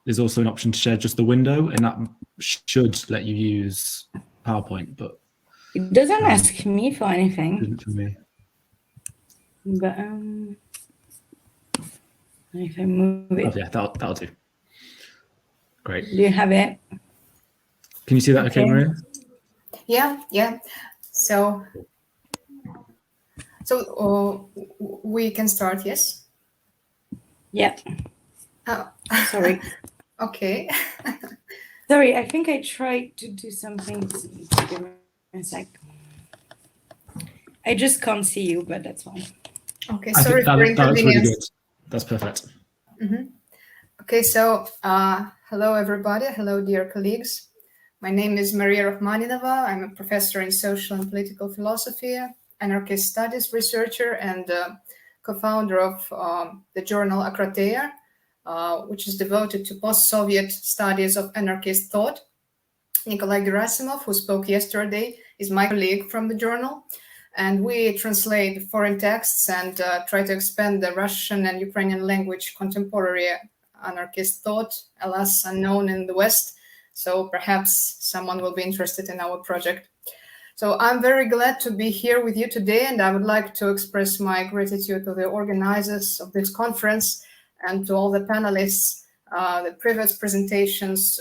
there's also an option to share just the window, and that should let you use PowerPoint, but it doesn't ask me for anything. didn't for me. But if I move it, Oh, yeah, that'll do. Great. do you have it? Can you see that okay, Maria? Yeah. So we can start, yes? Yeah. Oh. Sorry. Okay. Sorry, I think I tried to do something. Give me a sec. I just can't see you, but that's fine. Okay, sorry for inconvenience. That looks really good. That's perfect. Mm-hmm. Okay, so hello everybody. Hello, dear colleagues. My name is Maria Rakhmaninova. I'm a professor in social and political philosophy, anarchist studies researcher, and co-founder of the journal Akrateia, which is devoted to post-Soviet studies of anarchist thought. Nikolai Gerasimov, who spoke yesterday, is my colleague from the journal. And we translate foreign texts and try to expand the Russian and Ukrainian language contemporary anarchist thought, alas unknown in the West. So perhaps someone will be interested in our project. So I'm very glad to be here with you today, and I would like to express my gratitude to the organizers of this conference and to all the panelists. The previous presentations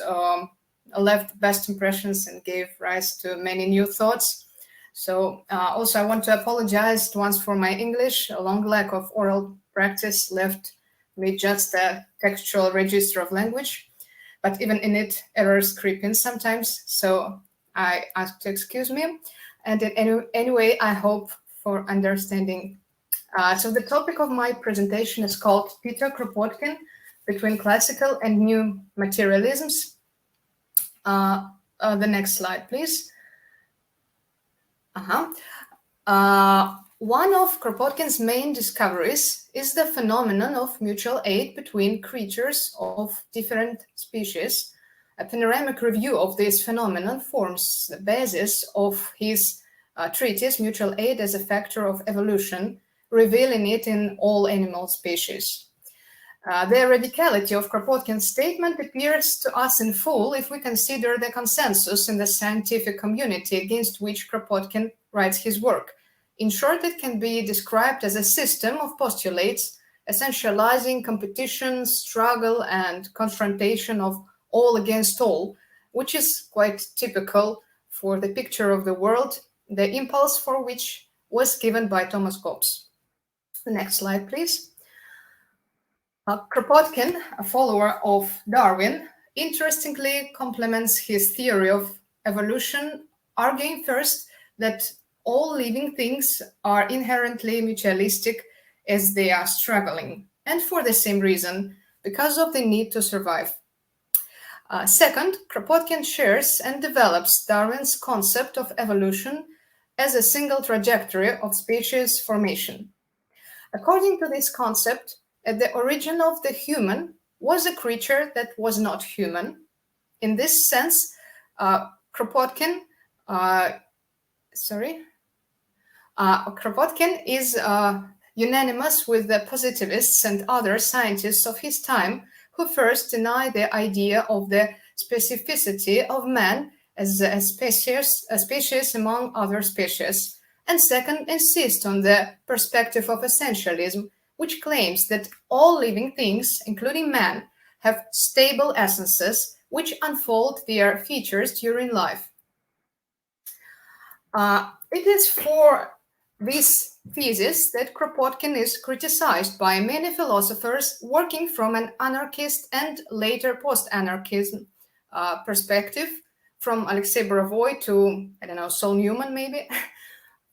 left best impressions and gave rise to many new thoughts. So also I want to apologize once for my English. A long lack of oral practice left me just a textual register of language, but even in it, errors creep in sometimes. So I ask to excuse me. And anyway, I hope for understanding. So the topic of my presentation is called Peter Kropotkin, Between Classical and New Materialisms. The next slide, please. One of Kropotkin's main discoveries is the phenomenon of mutual aid between creatures of different species. A panoramic review of this phenomenon forms the basis of his treatise, Mutual Aid as a Factor of Evolution, revealing it in all animal species. The radicality of Kropotkin's statement appears to us in full if we consider the consensus in the scientific community against which Kropotkin writes his work. In short, it can be described as a system of postulates essentializing competition, struggle, and confrontation of all against all, which is quite typical for the picture of the world, the impulse for which was given by Thomas Hobbes. The next slide, please. Kropotkin, a follower of Darwin, interestingly complements his theory of evolution, arguing first that all living things are inherently mutualistic as they are struggling, and for the same reason, because of the need to survive. Second, Kropotkin shares and develops Darwin's concept of evolution as a single trajectory of species formation. According to this concept, at the origin of the human was a creature that was not human. In this sense, Kropotkin is unanimous with the positivists and other scientists of his time who first deny the idea of the specificity of man as a species among other species, and second, insist on the perspective of essentialism, which claims that all living things, including man, have stable essences which unfold their features during life. It is for this thesis that Kropotkin is criticized by many philosophers working from an anarchist and later post-anarchism perspective, from Alexei Borovoi to, Sol Newman maybe.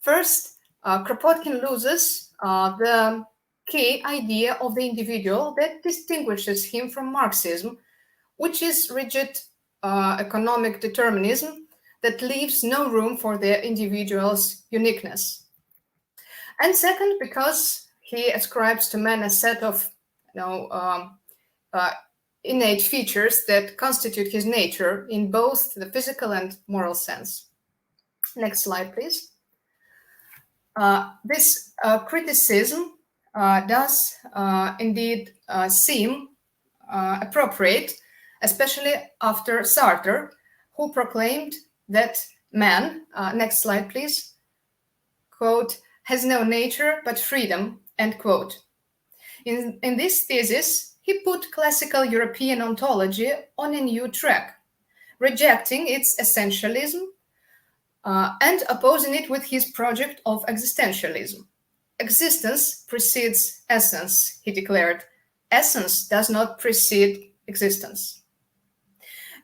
First, Kropotkin loses the key idea of the individual that distinguishes him from Marxism, which is rigid economic determinism that leaves no room for the individual's uniqueness. And second, because he ascribes to man a set of innate features that constitute his nature in both the physical and moral sense. Next slide, please. This criticism does indeed seem appropriate especially after Sartre, who proclaimed that man, next slide please, quote, has no nature but freedom, end quote. In this thesis, he put classical European ontology on a new track, rejecting its essentialism and opposing it with his project of existentialism. Existence precedes essence, he declared. Essence does not precede existence.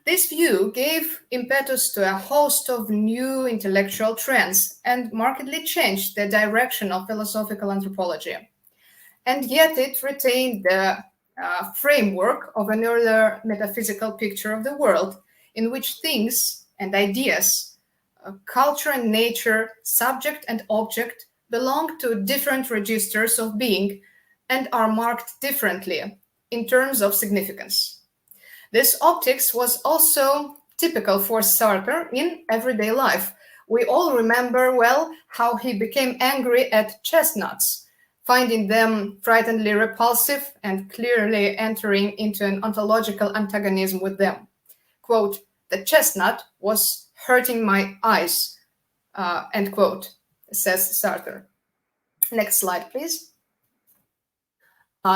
This view gave impetus to a host of new intellectual trends and markedly changed the direction of philosophical anthropology. And yet it retained the framework of an earlier metaphysical picture of the world, in which things and ideas, culture and nature, subject and object, belong to different registers of being and are marked differently in terms of significance. This optics was also typical for Sartre in everyday life. We all remember well how he became angry at chestnuts, finding them frighteningly repulsive and clearly entering into an ontological antagonism with them. Quote, "The chestnut was hurting my eyes," end quote, says Sartre. Next slide, please.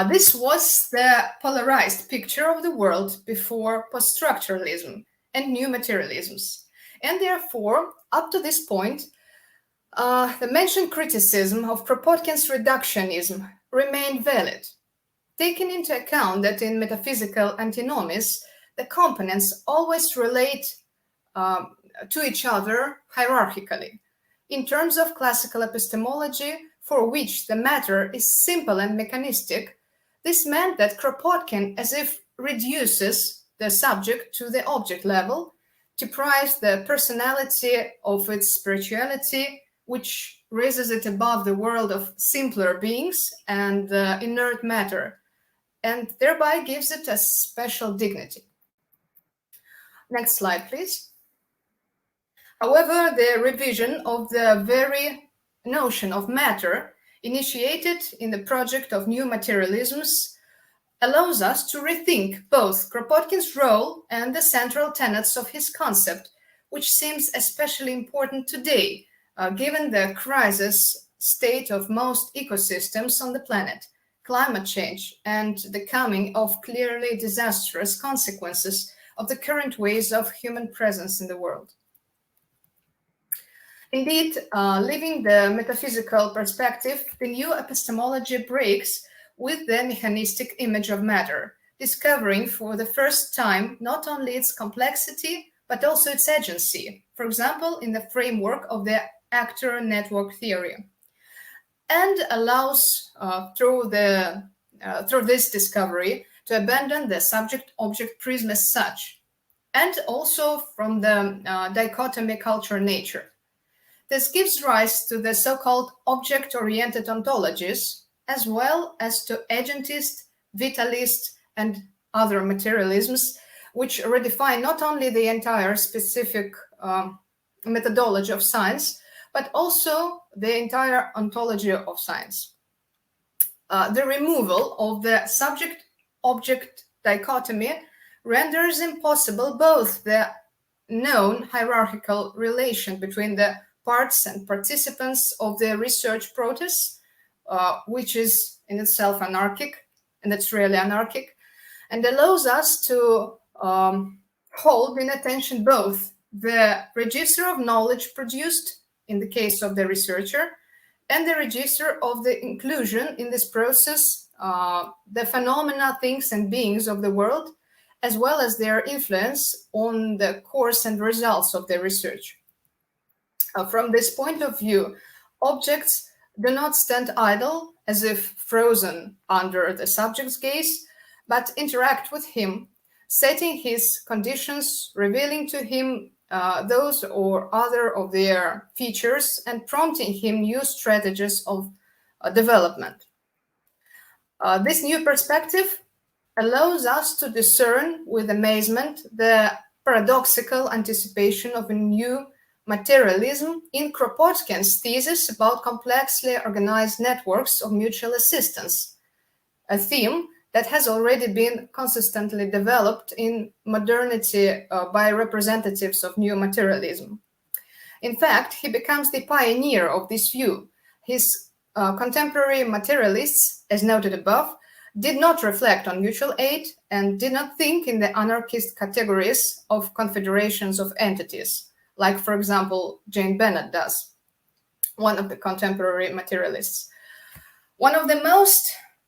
This was the polarized picture of the world before post-structuralism and new materialisms. And therefore, up to this point, the mentioned criticism of Kropotkin's reductionism remained valid, taking into account that in metaphysical antinomies, the components always relate to each other hierarchically. In terms of classical epistemology, for which the matter is simple and mechanistic, this meant that Kropotkin as if reduces the subject to the object level, deprives the personality of its spirituality, which raises it above the world of simpler beings and inert matter, and thereby gives it a special dignity. Next slide, please. However, the revision of the very notion of matter initiated in the project of new materialisms allows us to rethink both Kropotkin's role and the central tenets of his concept, which seems especially important today, given the crisis state of most ecosystems on the planet, climate change, and the coming of clearly disastrous consequences of the current ways of human presence in the world. Indeed, leaving the metaphysical perspective, the new epistemology breaks with the mechanistic image of matter, discovering for the first time not only its complexity, but also its agency, for example, in the framework of the actor network theory, and allows, through this discovery, to abandon the subject-object prism as such, and also from the dichotomy culture-nature. This gives rise to the so-called object-oriented ontologies, as well as to agentist, vitalist, and other materialisms, which redefine not only the entire specific methodology of science, but also the entire ontology of science. The removal of the subject-object dichotomy renders impossible both the known hierarchical relation between the parts and participants of the research process, which is in itself anarchic, and it's really anarchic, and allows us to hold in attention both the register of knowledge produced in the case of the researcher and the register of the inclusion in this process, the phenomena, things, and beings of the world, as well as their influence on the course and results of the research. From this point of view, objects do not stand idle as if frozen under the subject's gaze, but interact with him, setting his conditions, revealing to him those or other of their features, and prompting him new strategies of development. This new perspective allows us to discern with amazement the paradoxical anticipation of a new materialism in Kropotkin's thesis about complexly organized networks of mutual assistance, a theme that has already been consistently developed in modernity by representatives of new materialism. In fact, he becomes the pioneer of this view. His contemporary materialists, as noted above, did not reflect on mutual aid and did not think in the anarchist categories of confederations of entities, like, for example, Jane Bennett does, one of the contemporary materialists. One of the most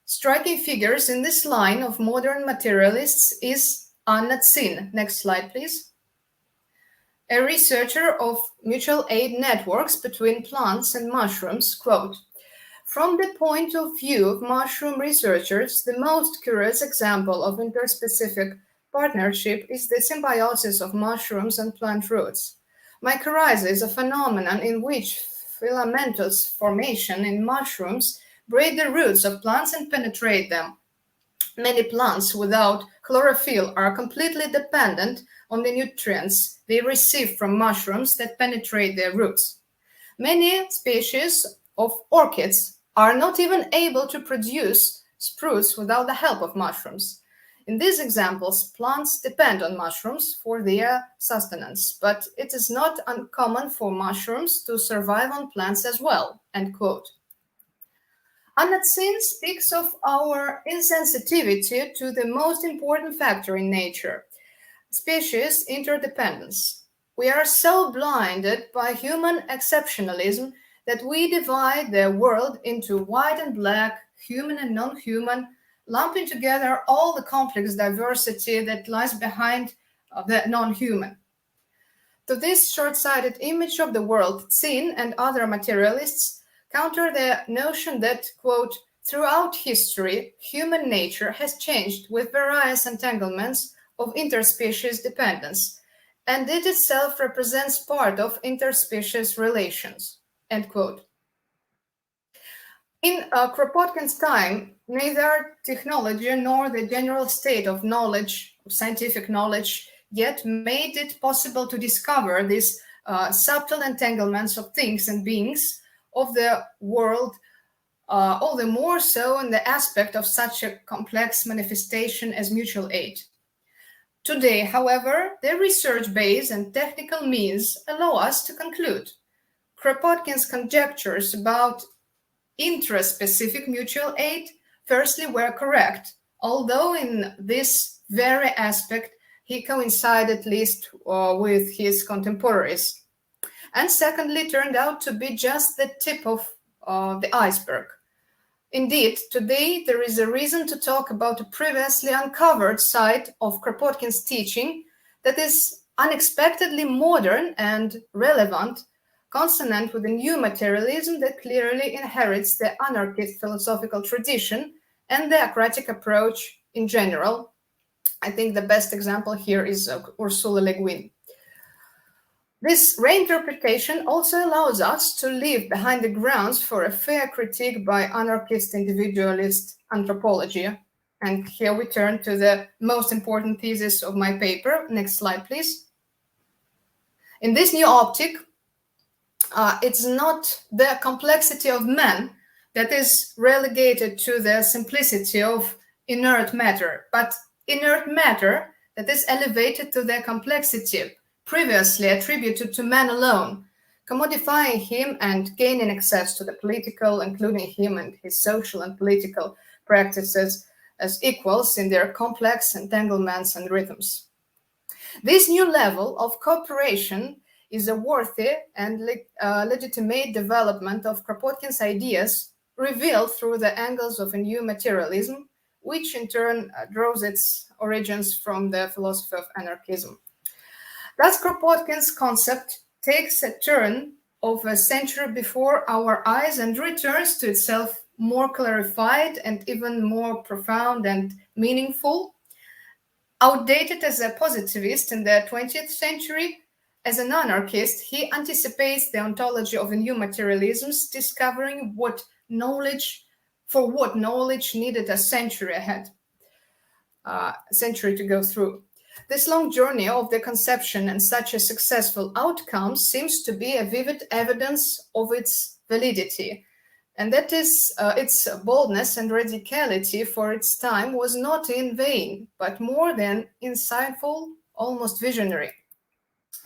striking figures in this line of modern materialists is Anna Zinn. Next slide, please. A researcher of mutual aid networks between plants and mushrooms, quote, "From the point of view of mushroom researchers, the most curious example of interspecific partnership is the symbiosis of mushrooms and plant roots. Mycorrhiza is a phenomenon in which filamentous formation in mushrooms braid the roots of plants and penetrate them. Many plants without chlorophyll are completely dependent on the nutrients they receive from mushrooms that penetrate their roots. Many species of orchids are not even able to produce spruce without the help of mushrooms. In these examples, plants depend on mushrooms for their sustenance, but it is not uncommon for mushrooms to survive on plants as well." End quote. Anna Zinn speaks of our insensitivity to the most important factor in nature, species interdependence. We are so blinded by human exceptionalism that we divide the world into white and black, human and non-human, lumping together all the complex diversity that lies behind the non-human. To this short-sighted image of the world, Zinn and other materialists counter the notion that, quote, "throughout history, human nature has changed with various entanglements of interspecies dependence, and it itself represents part of interspecies relations," end quote. In Kropotkin's time, neither technology nor the general state of knowledge, scientific knowledge, yet made it possible to discover these subtle entanglements of things and beings of the world, all the more so in the aspect of such a complex manifestation as mutual aid. Today, however, the research base and technical means allow us to conclude Kropotkin's conjectures about intraspecific mutual aid firstly were correct, although in this very aspect he coincided at least with his contemporaries, and secondly turned out to be just the tip of the iceberg. Indeed, today there is a reason to talk about a previously uncovered side of Kropotkin's teaching that is unexpectedly modern and relevant, consonant with the new materialism that clearly inherits the anarchist philosophical tradition and the Socratic approach in general. I think the best example here is Ursula Le Guin. This reinterpretation also allows us to leave behind the grounds for a fair critique by anarchist individualist anthropology. And here we turn to the most important thesis of my paper. Next slide, please. In this new optic, it's not the complexity of man that is relegated to the simplicity of inert matter, but inert matter that is elevated to the complexity previously attributed to man alone, commodifying him and gaining access to the political, including him and his social and political practices as equals in their complex entanglements and rhythms. This new level of cooperation is a worthy and legitimate development of Kropotkin's ideas revealed through the angles of a new materialism, which in turn draws its origins from the philosophy of anarchism. Thus, Kropotkin's concept takes a turn of a century before our eyes and returns to itself more clarified and even more profound and meaningful. Outdated as a positivist in the 20th century, as an anarchist, he anticipates the ontology of a new materialisms, discovering what knowledge needed a century to go through. This long journey of the conception and such a successful outcome seems to be a vivid evidence of its validity. And that is its boldness and radicality for its time was not in vain, but more than insightful, almost visionary.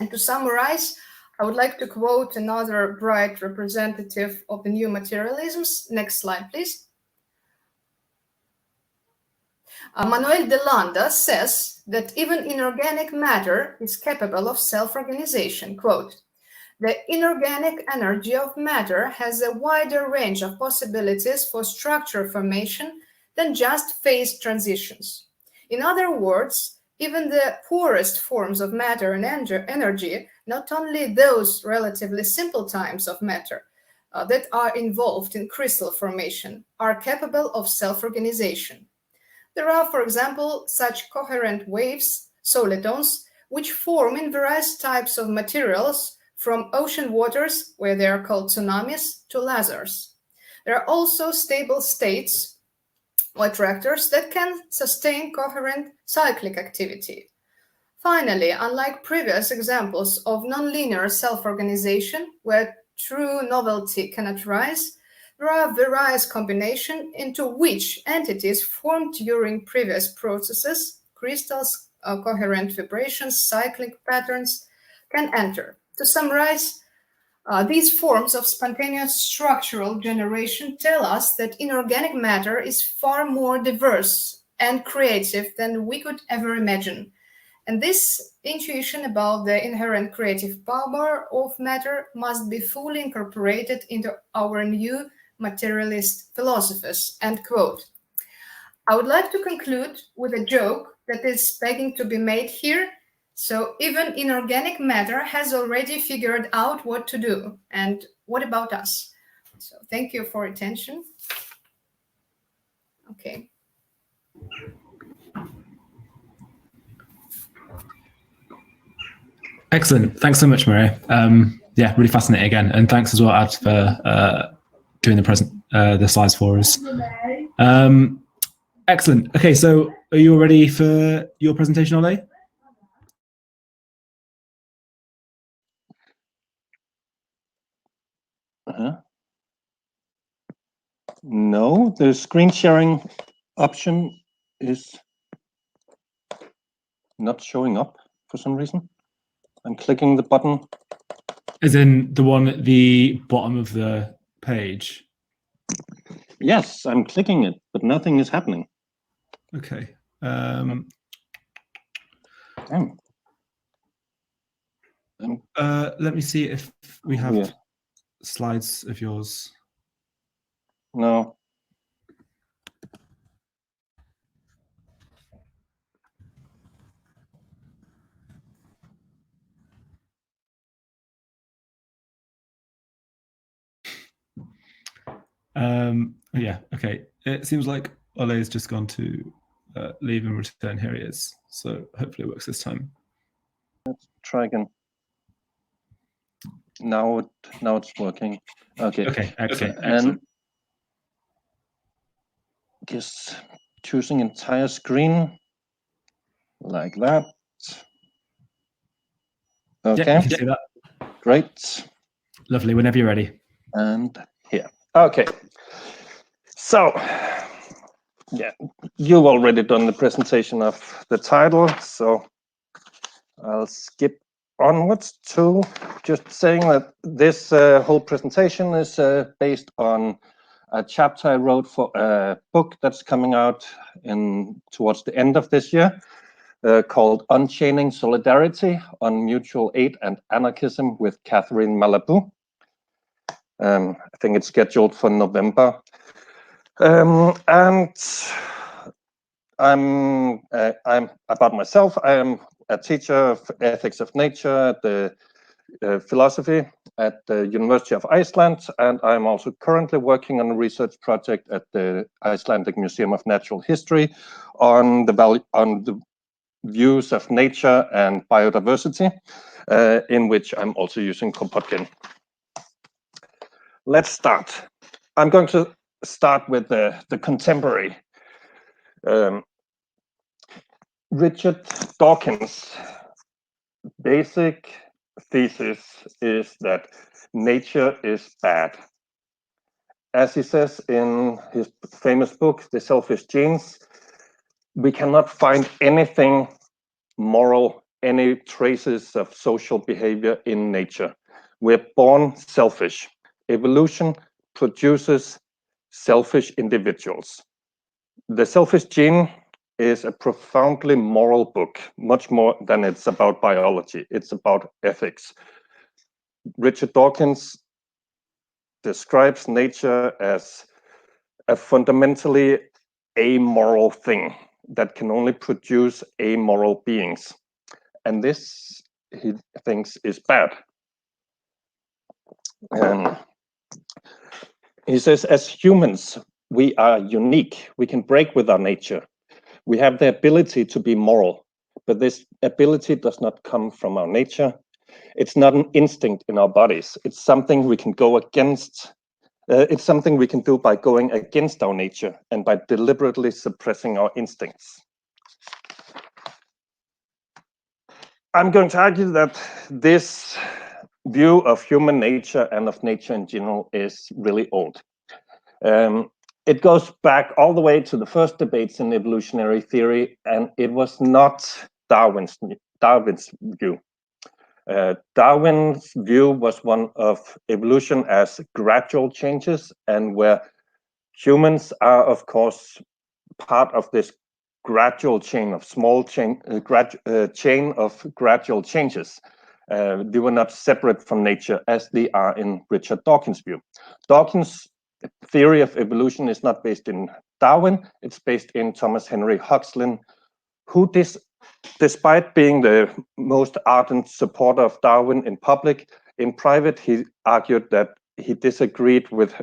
And to summarize, I would like to quote another bright representative of the new materialisms. Next slide, please. Manuel de Landa says that even inorganic matter is capable of self-organization. Quote, "The inorganic energy of matter has a wider range of possibilities for structure formation than just phase transitions. In other words, even the poorest forms of matter and energy, not only those relatively simple types of matter that are involved in crystal formation, are capable of self-organization. There are, for example, such coherent waves, solitons, which form in various types of materials, from ocean waters, where they are called tsunamis, to lasers. There are also stable states, or attractors, that can sustain coherent cyclic activity. Finally, unlike previous examples of nonlinear self-organization, where true novelty cannot rise, there are various combinations into which entities formed during previous processes, crystals, coherent vibrations, cyclic patterns, can enter. To summarize, these forms of spontaneous structural generation tell us that inorganic matter is far more diverse and creative than we could ever imagine. And this intuition about the inherent creative power of matter must be fully incorporated into our new materialist philosophies." End quote. I would like to conclude with a joke that is begging to be made here. So even inorganic matter has already figured out what to do. And what about us? So thank you for attention. Okay. Excellent. Thanks so much, Maria. Yeah, really fascinating again. And thanks as well, Ad, for doing the slides for us. Excellent. Okay, so are you all ready for your presentation, Ole? No, the screen sharing option is not showing up for some reason. I'm clicking the button. As in the one at the bottom of the page? Yes, I'm clicking it, but nothing is happening. Okay. Damn. Let me see if we have Weird. slides of yours. No. Yeah, okay. It seems like Ole has just gone to leave and return. Here he is. So hopefully it works this time. Let's try again. Now it's working. Okay. Okay, excellent. And just choosing entire screen like that. Okay. Yeah, you can see that. Great. Lovely. Whenever you're ready. And here. Okay. So, yeah, you've already done the presentation of the title, so I'll skip onwards to just saying that this whole presentation is based on a chapter I wrote for a book that's coming out towards the end of this year, called Unchaining Solidarity on Mutual Aid and Anarchism with Catherine Malabou. I think it's scheduled for November. And I'm about myself. I am a teacher of ethics of nature at the philosophy at the University of Iceland, and I'm also currently working on a research project at the Icelandic Museum of Natural History on the views of nature and biodiversity, in which I'm also using Kropotkin. Let's start. I'm going to start with the contemporary. Richard Dawkins' basic thesis is that nature is bad. as he says in his famous book, The Selfish Genes, we cannot find anything moral, any traces of social behavior in nature. We're born selfish. Evolution produces selfish individuals. The Selfish Gene is a profoundly moral book, much more than it's about biology. It's about ethics. Richard Dawkins describes nature as a fundamentally amoral thing that can only produce amoral beings. And this, he thinks, is bad. And he says, as humans, we are unique. We can break with our nature. We have the ability to be moral, but this ability does not come from our nature. It's not an instinct in our bodies. It's something we can go against. It's something we can do by going against our nature and by deliberately suppressing our instincts. I'm going to argue that this view of human nature and of nature in general is really old. It goes back all the way to the first debates in evolutionary theory, and it was not Darwin's view. Darwin's view was one of evolution as gradual changes, and where humans are, of course, part of this gradual chain of chain of gradual changes. They were not separate from nature as they are in Richard Dawkins' view. Dawkins' theory of evolution is not based in Darwin, it's based in Thomas Henry Huxley, who, despite being the most ardent supporter of Darwin in public, in private, he argued that he disagreed with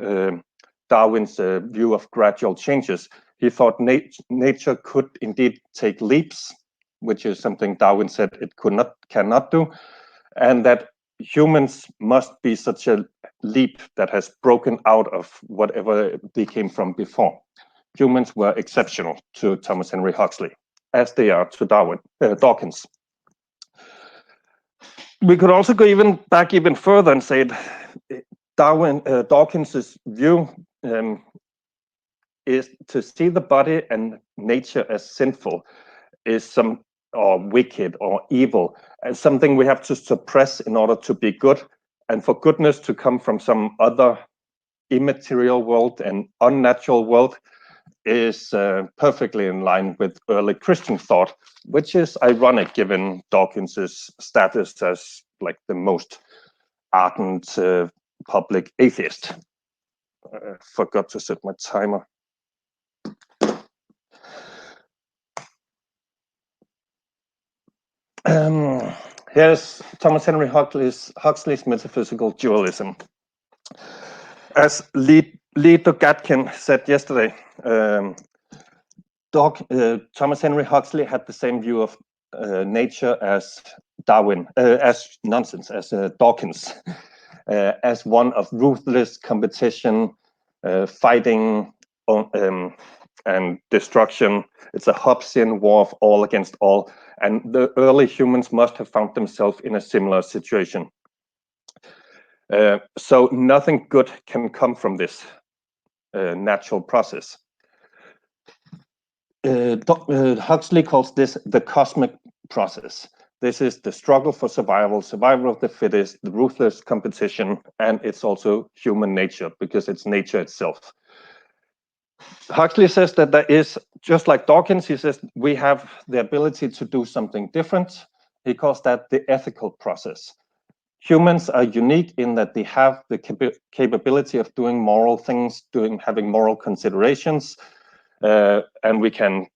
Darwin's view of gradual changes. He thought nature could indeed take leaps, which is something Darwin said it cannot do, and that humans must be such a leap that has broken out of whatever they came from before. Humans were exceptional to Thomas Henry Huxley, as they are to Dawkins. We could also go back even further and say Dawkins's view is to see the body and nature as sinful, or wicked or evil, as something we have to suppress in order to be good, and for goodness to come from some other immaterial world and unnatural world is perfectly in line with early Christian thought, which is ironic given Dawkins's status as like the most ardent public atheist. Forgot to set my timer. Here's Thomas Henry Huxley's metaphysical dualism. As Lee Kropotkin said yesterday, Thomas Henry Huxley had the same view of nature as Dawkins, as one of ruthless competition, fighting, and destruction. It's a Hobbesian war of all against all, and the early humans must have found themselves in a similar situation. So nothing good can come from this natural process. Huxley calls this the cosmic process. This is the struggle for survival of the fittest, the ruthless competition, and it's also human nature because it's nature itself. Huxley says that there is, just like Dawkins, he says we have the ability to do something different. He calls that the ethical process. Humans are unique in that they have the capability of doing moral things, having moral considerations, and we can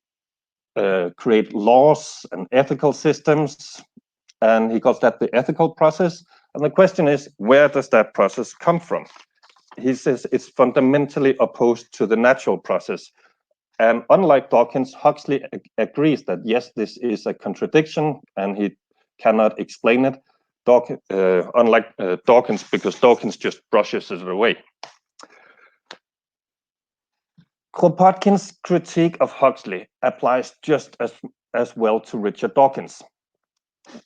create laws and ethical systems, and he calls that the ethical process. And the question is, where does that process come from? He says it's fundamentally opposed to the natural process. And unlike Dawkins, Huxley agrees that yes, this is a contradiction and he cannot explain it. Unlike Dawkins, because Dawkins just brushes it away. Kropotkin's critique of Huxley applies just as well to Richard Dawkins.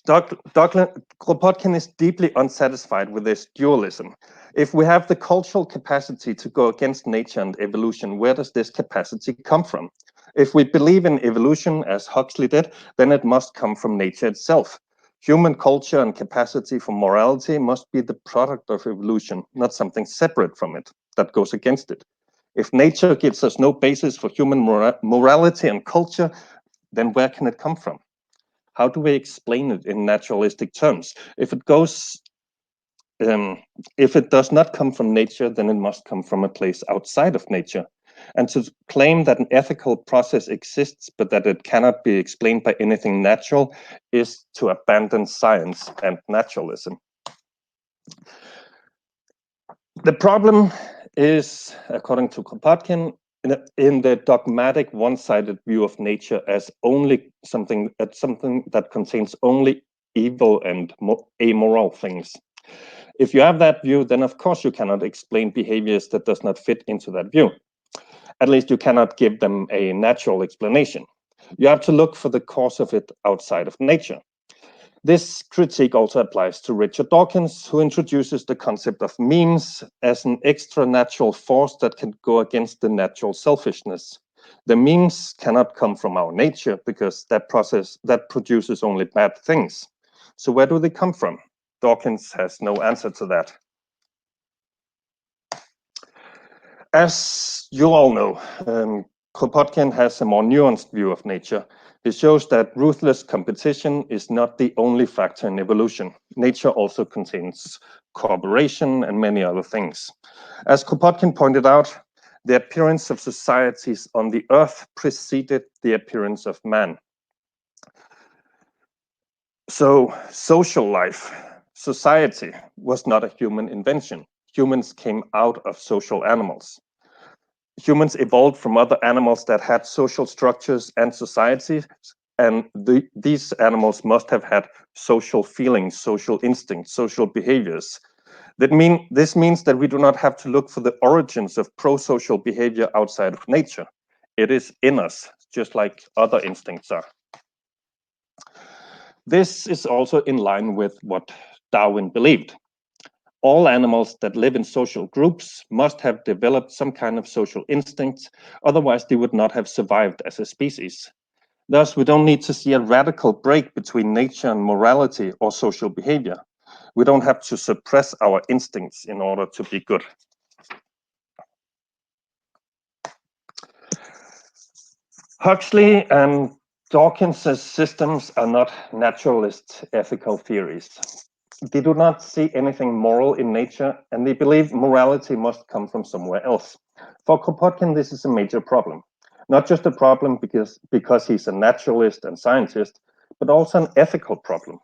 Kropotkin is deeply unsatisfied with this dualism. If we have the cultural capacity to go against nature and evolution, where does this capacity come from? If we believe in evolution, as Huxley did, then it must come from nature itself. Human culture and capacity for morality must be the product of evolution, not something separate from it that goes against it. If nature gives us no basis for human morality and culture, then where can it come from? How do we explain it in naturalistic terms? If it does not come from nature, then it must come from a place outside of nature. And to claim that an ethical process exists, but that it cannot be explained by anything natural, is to abandon science and naturalism. The problem is, according to Kropotkin, in the dogmatic one-sided view of nature as only something that contains only evil and amoral things. If you have that view, then of course you cannot explain behaviors that does not fit into that view. At least you cannot give them a natural explanation. You have to look for the cause of it outside of nature. This critique also applies to Richard Dawkins, who introduces the concept of memes as an extra-natural force that can go against the natural selfishness. The memes cannot come from our nature because that produces only bad things. So where do they come from? Dawkins has no answer to that. As you all know, Kropotkin has a more nuanced view of nature. He shows that ruthless competition is not the only factor in evolution. Nature also contains cooperation and many other things. As Kropotkin pointed out, the appearance of societies on the earth preceded the appearance of man. So social life, society, was not a human invention. Humans came out of social animals. Humans evolved from other animals that had social structures and societies, and these animals must have had social feelings, social instincts, social behaviors. This means that we do not have to look for the origins of pro-social behavior outside of nature. It is in us, just like other instincts are. This is also in line with what Darwin believed. All animals that live in social groups must have developed some kind of social instincts, otherwise they would not have survived as a species. Thus, we don't need to see a radical break between nature and morality or social behavior. We don't have to suppress our instincts in order to be good. Huxley and Dawkins' systems are not naturalist ethical theories. They do not see anything moral in nature, and they believe morality must come from somewhere else. For Kropotkin, this is a major problem. Not just a problem because he's a naturalist and scientist, but also an ethical problem.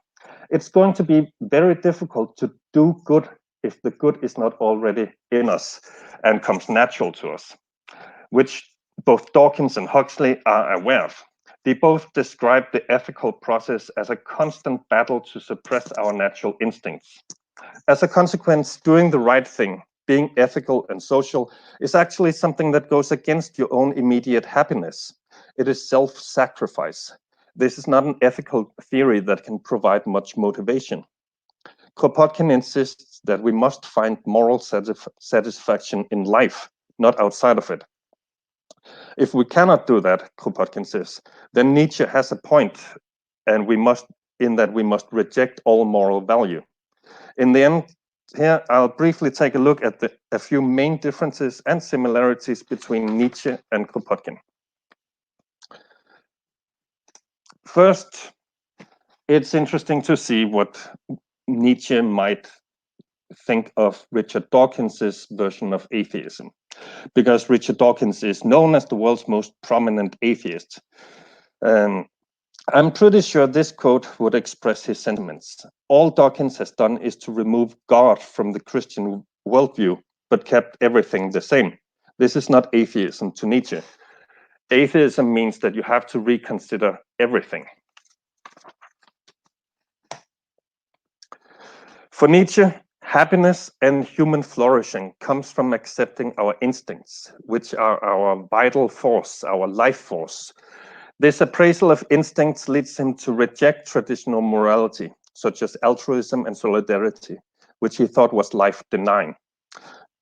It's going to be very difficult to do good if the good is not already in us and comes natural to us, which both Dawkins and Huxley are aware of. They both describe the ethical process as a constant battle to suppress our natural instincts. As a consequence, doing the right thing, being ethical and social, is actually something that goes against your own immediate happiness. It is self-sacrifice. This is not an ethical theory that can provide much motivation. Kropotkin insists that we must find moral satisfaction in life, not outside of it. If we cannot do that, Kropotkin says, then Nietzsche has a point, and we must reject all moral value. In the end, here I'll briefly take a look at a few main differences and similarities between Nietzsche and Kropotkin. First, it's interesting to see what Nietzsche might think of Richard Dawkins' version of atheism, because Richard Dawkins is known as the world's most prominent atheist. I'm pretty sure this quote would express his sentiments. All Dawkins has done is to remove God from the Christian worldview, but kept everything the same. This is not atheism to Nietzsche. Atheism means that you have to reconsider everything. For Nietzsche, happiness and human flourishing comes from accepting our instincts, which are our vital force, our life force. This appraisal of instincts leads him to reject traditional morality, such as altruism and solidarity, which he thought was life-denying.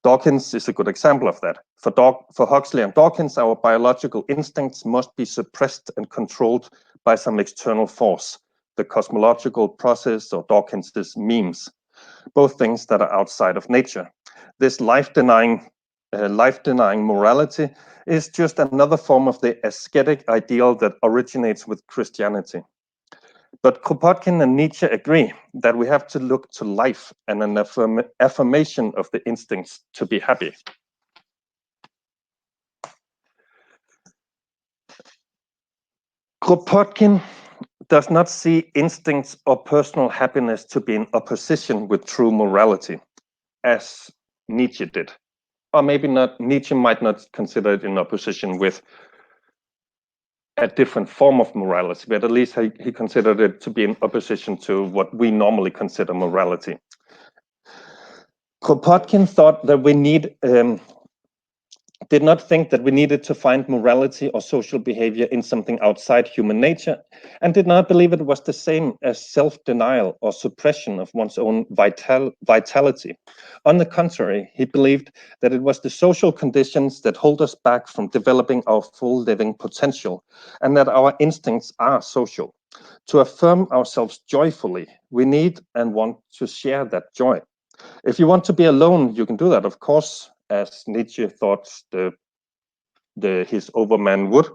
Dawkins is a good example of that. For Huxley and Dawkins, our biological instincts must be suppressed and controlled by some external force, the cosmological process or Dawkins's memes, both things that are outside of nature. This life-denying morality is just another form of the ascetic ideal that originates with Christianity. But Kropotkin and Nietzsche agree that we have to look to life and an affirmation of the instincts to be happy. Kropotkin does not see instincts or personal happiness to be in opposition with true morality, as Nietzsche did. Or maybe not, Nietzsche might not consider it in opposition with a different form of morality, but at least he considered it to be in opposition to what we normally consider morality. Kropotkin thought that did not think that we needed to find morality or social behavior in something outside human nature, and did not believe it was the same as self-denial or suppression of one's own vitality. On the contrary, he believed that it was the social conditions that hold us back from developing our full living potential, and that our instincts are social. To affirm ourselves joyfully, we need and want to share that joy. If you want to be alone, you can do that, of course, as Nietzsche thought his overman would.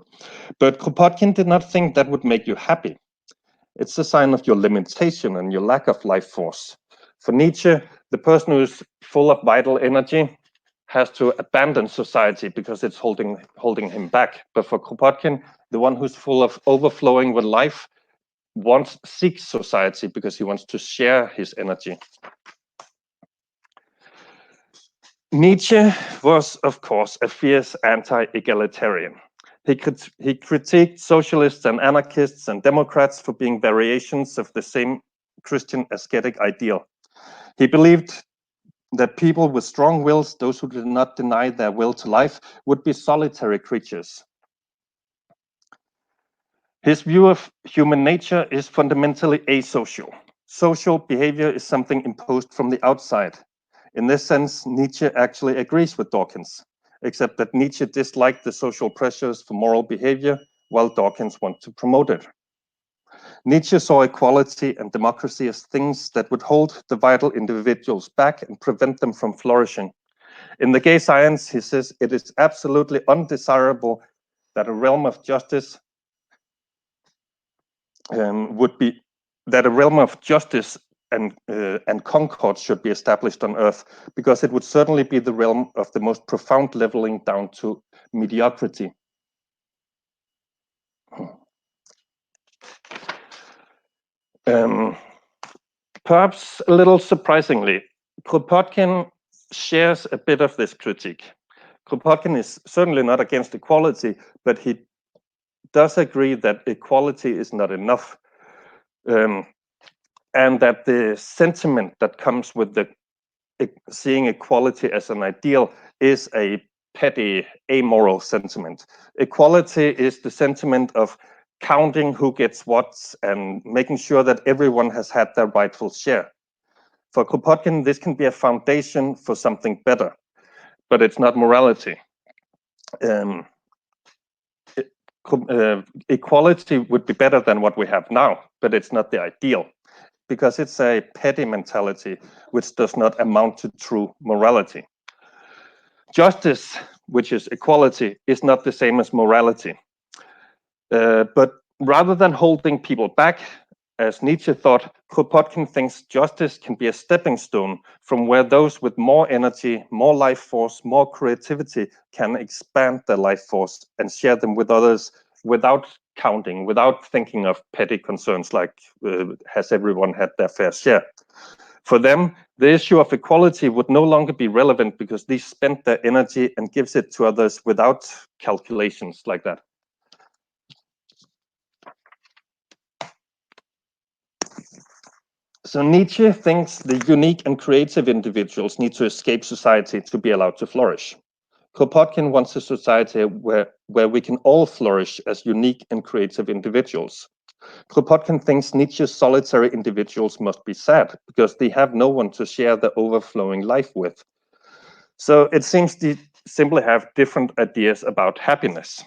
But Kropotkin did not think that would make you happy. It's a sign of your limitation and your lack of life force. For Nietzsche, the person who is full of vital energy has to abandon society because it's holding him back. But for Kropotkin, the one who's full of overflowing with life seeks society because he wants to share his energy. Nietzsche was, of course, a fierce anti-egalitarian. He critiqued socialists and anarchists and Democrats for being variations of the same Christian ascetic ideal. He believed that people with strong wills, those who did not deny their will to life, would be solitary creatures. His view of human nature is fundamentally asocial. Social behavior is something imposed from the outside. In this sense, Nietzsche actually agrees with Dawkins, except that Nietzsche disliked the social pressures for moral behavior, while Dawkins wanted to promote it. Nietzsche saw equality and democracy as things that would hold the vital individuals back and prevent them from flourishing. In The Gay Science, he says it is absolutely undesirable that a realm of justice and concord should be established on Earth, because it would certainly be the realm of the most profound leveling down to mediocrity. Perhaps a little surprisingly, Kropotkin shares a bit of this critique. Kropotkin is certainly not against equality, but he does agree that equality is not enough. And that the sentiment that comes with seeing equality as an ideal is a petty, amoral sentiment. Equality is the sentiment of counting who gets what and making sure that everyone has had their rightful share. For Kropotkin, this can be a foundation for something better, but it's not morality. Equality would be better than what we have now, but it's not the ideal, because it's a petty mentality which does not amount to true morality. Justice, which is equality, is not the same as morality. But rather than holding people back, as Nietzsche thought, Kropotkin thinks justice can be a stepping stone from where those with more energy, more life force, more creativity can expand their life force and share them with others without counting, without thinking of petty concerns like has everyone had their fair share. For them, the issue of equality would no longer be relevant because they spent their energy and gives it to others without calculations like that. So Nietzsche thinks the unique and creative individuals need to escape society to be allowed to flourish. Kropotkin wants a society where we can all flourish as unique and creative individuals. Kropotkin thinks Nietzsche's solitary individuals must be sad because they have no one to share the overflowing life with. So it seems they simply have different ideas about happiness.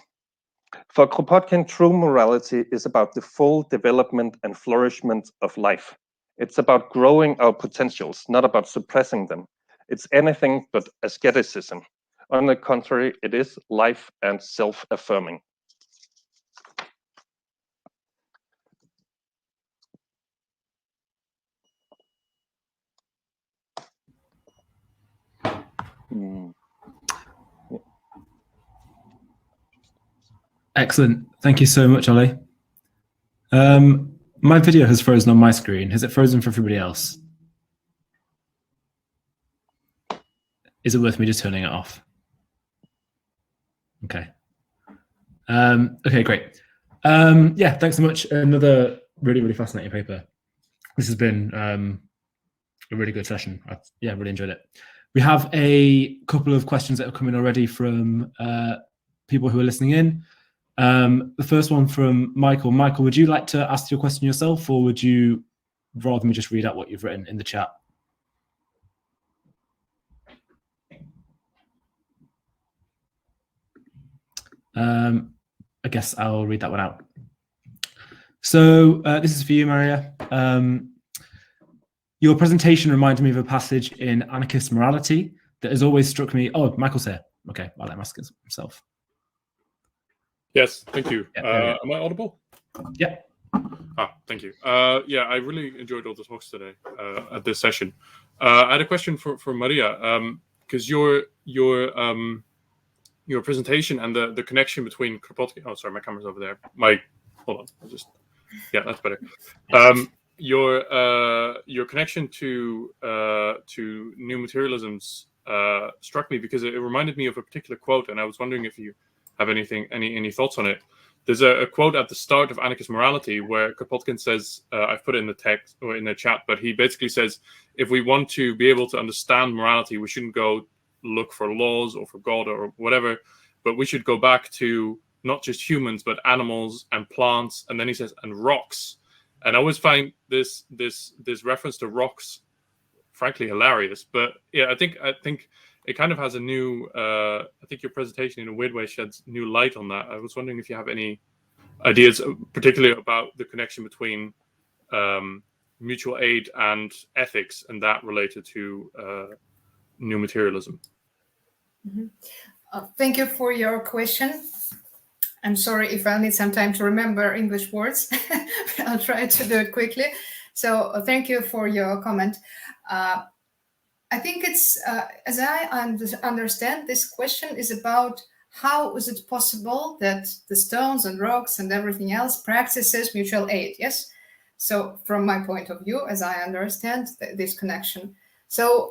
For Kropotkin, true morality is about the full development and flourishment of life. It's about growing our potentials, not about suppressing them. It's anything but asceticism. On the contrary, it is life and self-affirming. Excellent. Thank you so much, Ollie. My video has frozen on my screen. Has it frozen for everybody else? Is it worth me just turning it off? Okay. Okay, great. Yeah, thanks so much. Another really, really fascinating paper. This has been a really good session. Yeah, really enjoyed it. We have a couple of questions that have come in already from people who are listening in. The first one from Michael. Michael, would you like to ask your question yourself, or would you rather me just read out what you've written in the chat? I guess I'll read that one out. So this is for you, Maria. Your presentation reminded me of a passage in Anarchist Morality that has always struck me. Oh, Michael's here. Okay, I'll let him ask himself. Yes, thank you. Yeah, Am I audible? Yeah. Thank you. Yeah, I really enjoyed all the talks today at this session. I had a question for Maria, because your presentation and the connection between Kropotkin. Oh, sorry, my camera's over there. Hold on. Yeah, that's better. Your connection to new materialisms struck me because it reminded me of a particular quote, and I was wondering if you have any thoughts on it. There's a quote at the start of Anarchist Morality where Kropotkin says, I've put it in the text or in the chat, but he basically says, if we want to be able to understand morality, we shouldn't go look for laws or for God or whatever, but we should go back to not just humans, but animals and plants. And then he says, and rocks. And I always find this reference to rocks, frankly, hilarious. But yeah, I think it kind of has a new. I think your presentation, in a weird way, sheds new light on that. I was wondering if you have any ideas, particularly about the connection between mutual aid and ethics, and that related to new materialism. Mm-hmm. Thank you for your question. I'm sorry if I need some time to remember English words, but I'll try to do it quickly. So thank you for your comment. I think it's, as I understand, this question is about how is it possible that the stones and rocks and everything else practices mutual aid, yes? So from my point of view, as I understand this connection. So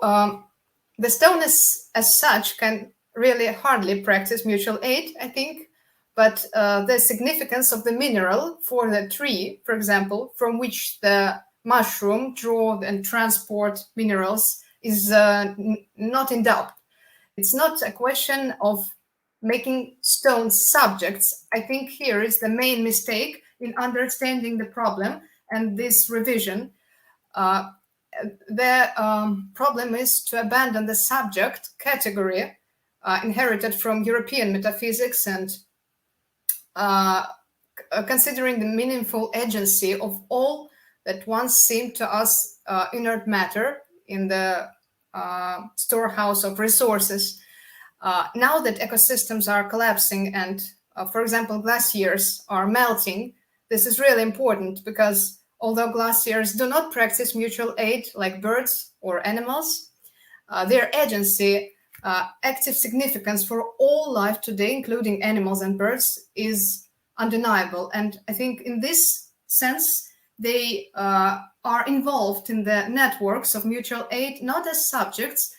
the stone as such can really hardly practice mutual aid, I think. But the significance of the mineral for the tree, for example, from which the mushroom draw and transport minerals is not in doubt. It's not a question of making stones subjects. I think here is the main mistake in understanding the problem and this revision. The problem is to abandon the subject category inherited from European metaphysics and considering the meaningful agency of all that once seemed to us inert matter in the storehouse of resources. Now that ecosystems are collapsing and, for example, glaciers are melting, this is really important because although glaciers do not practice mutual aid like birds or animals, their agency, active significance for all life today, including animals and birds, is undeniable. And I think in this sense, they are involved in the networks of mutual aid, not as subjects,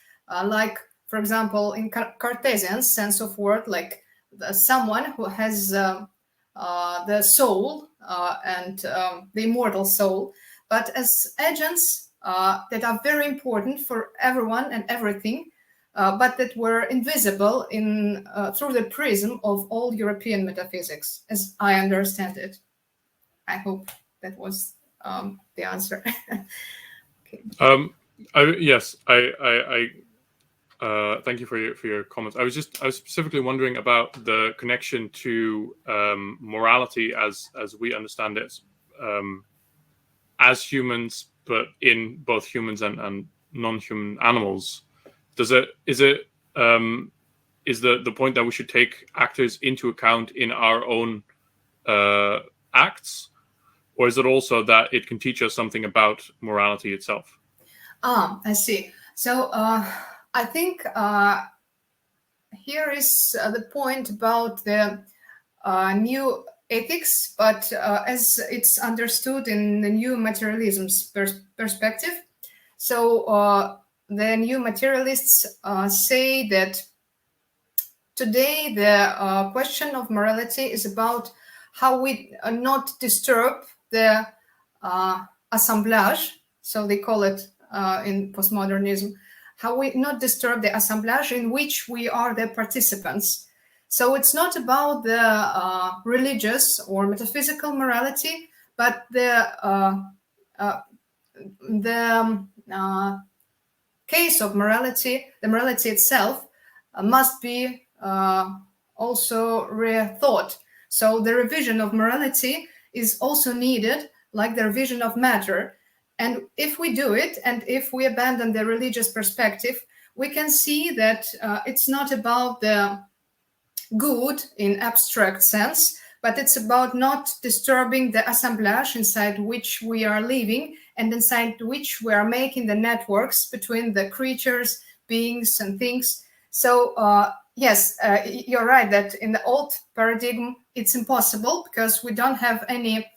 like, for example, in Cartesian sense of word, like someone who has the soul and the immortal soul, but as agents that are very important for everyone and everything, but that were invisible in through the prism of all European metaphysics, as I understand it. I hope that was the answer. Okay. Yes, I thank you for your comments. I was specifically wondering about the connection to morality as we understand it as humans, but in both humans and non-human animals. Is the point that we should take actors into account in our own acts, or is it also that it can teach us something about morality itself? I see. So I think here is the point about the new ethics, but as it's understood in the new materialism's perspective. So the new materialists say that today the question of morality is about how we not disturb the assemblage, so they call it in postmodernism, how we not disturb the assemblage in which we are the participants. So it's not about the religious or metaphysical morality, but the case of morality, the morality itself, must be also rethought. So the revision of morality is also needed, like the revision of matter. And if we do it, and if we abandon the religious perspective, we can see that it's not about the good in abstract sense, but it's about not disturbing the assemblage inside which we are living and inside which we are making the networks between the creatures, beings, and things. So yes, you're right that in the old paradigm, it's impossible because we don't have any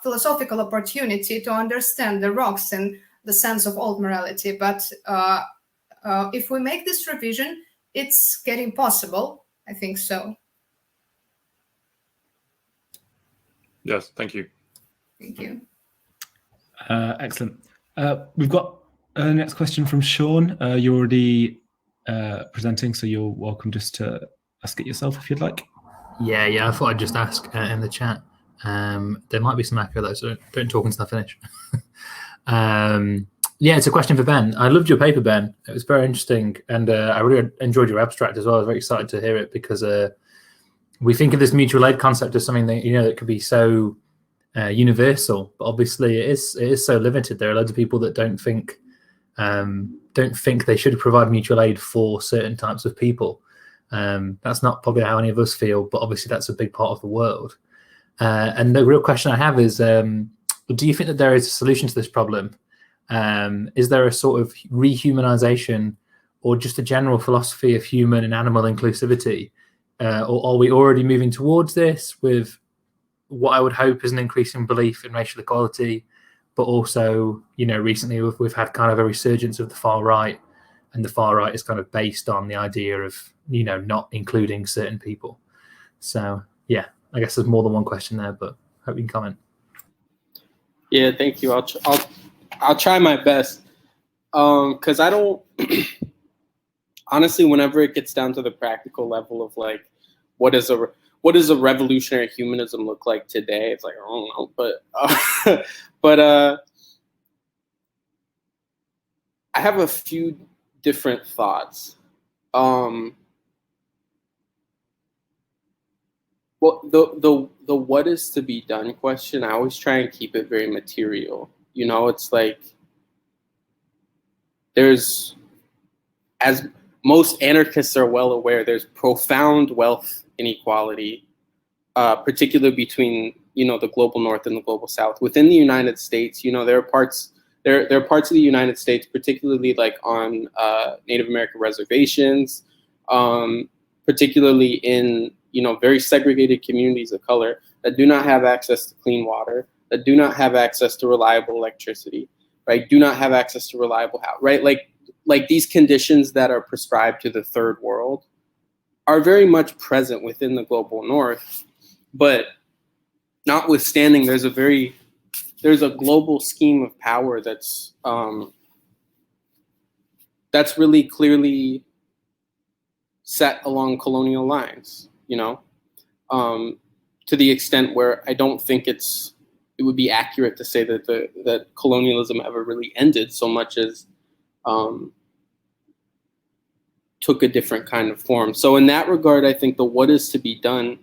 philosophical opportunity to understand the rocks and the sense of old morality. But if we make this revision, it's getting possible. I think so. Yes, thank you. Thank you. Excellent. We've got the next question from Sean. You're already presenting, so you're welcome just to ask it yourself if you'd like. Yeah, I thought I'd just ask in the chat. There might be some echo though, so don't talk until I finish. Yeah, it's a question for Ben. I loved your paper, Ben. It was very interesting, and I really enjoyed your abstract as well. I was very excited to hear it because we think of this mutual aid concept as something that that could be so universal, but obviously it is so limited. There are loads of people that don't think they should provide mutual aid for certain types of people. That's not probably how any of us feel, but obviously that's a big part of the world. And the real question I have is, do you think that there is a solution to this problem? Is there a sort of rehumanization or just a general philosophy of human and animal inclusivity? Or are we already moving towards this with what I would hope is an increasing belief in racial equality, but also, recently we've had kind of a resurgence of the far right, and the far right is kind of based on the idea of, not including certain people. So, yeah, I guess there's more than one question there, but hope you can comment. Yeah, thank you. I'll try my best. Because I don't, honestly, whenever it gets down to the practical level of like, what does a revolutionary humanism look like today? It's like, I don't know, but I have a few different thoughts. Well, the what is to be done question, I always try and keep it very material. It's like there's, as most anarchists are well aware, there's profound wealth inequality, particularly between the global north and the global south. Within the United States, there are parts of the United States, particularly like on Native American reservations, particularly in very segregated communities of color that do not have access to clean water, that do not have access to reliable electricity, right? Do not have access to reliable housing, right? Like these conditions that are prescribed to the third world are very much present within the global north, but notwithstanding, there's a global scheme of power that's that's really clearly set along colonial lines, you know, to the extent where I don't think it would be accurate to say that that colonialism ever really ended so much as took a different kind of form. So in that regard, I think the what is to be done,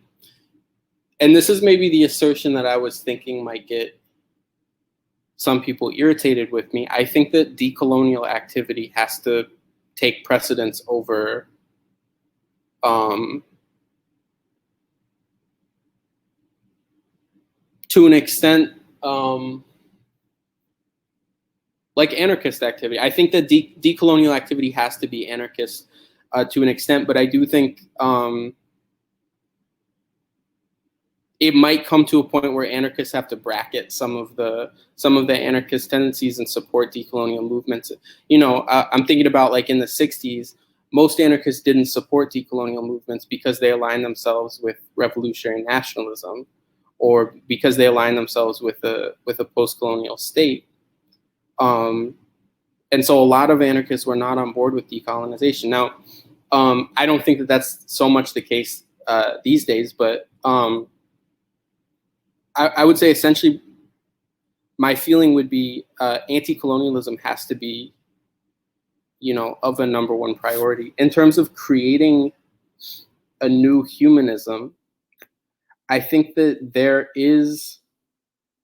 and this is maybe the assertion that I was thinking might get some people irritated with me. I think that decolonial activity has to take precedence over to an extent, like anarchist activity. I think that decolonial activity has to be anarchist to an extent, but I do think it might come to a point where anarchists have to bracket some of the anarchist tendencies and support decolonial movements. You know, I'm thinking about like in the 60s, most anarchists didn't support decolonial movements because they aligned themselves with revolutionary nationalism, or because they aligned themselves with a post-colonial state. And so a lot of anarchists were not on board with decolonization. Now, I don't think that that's so much the case these days, but I would say essentially my feeling would be anti-colonialism has to be, you know, of a number one priority. In terms of creating a new humanism, I think that there is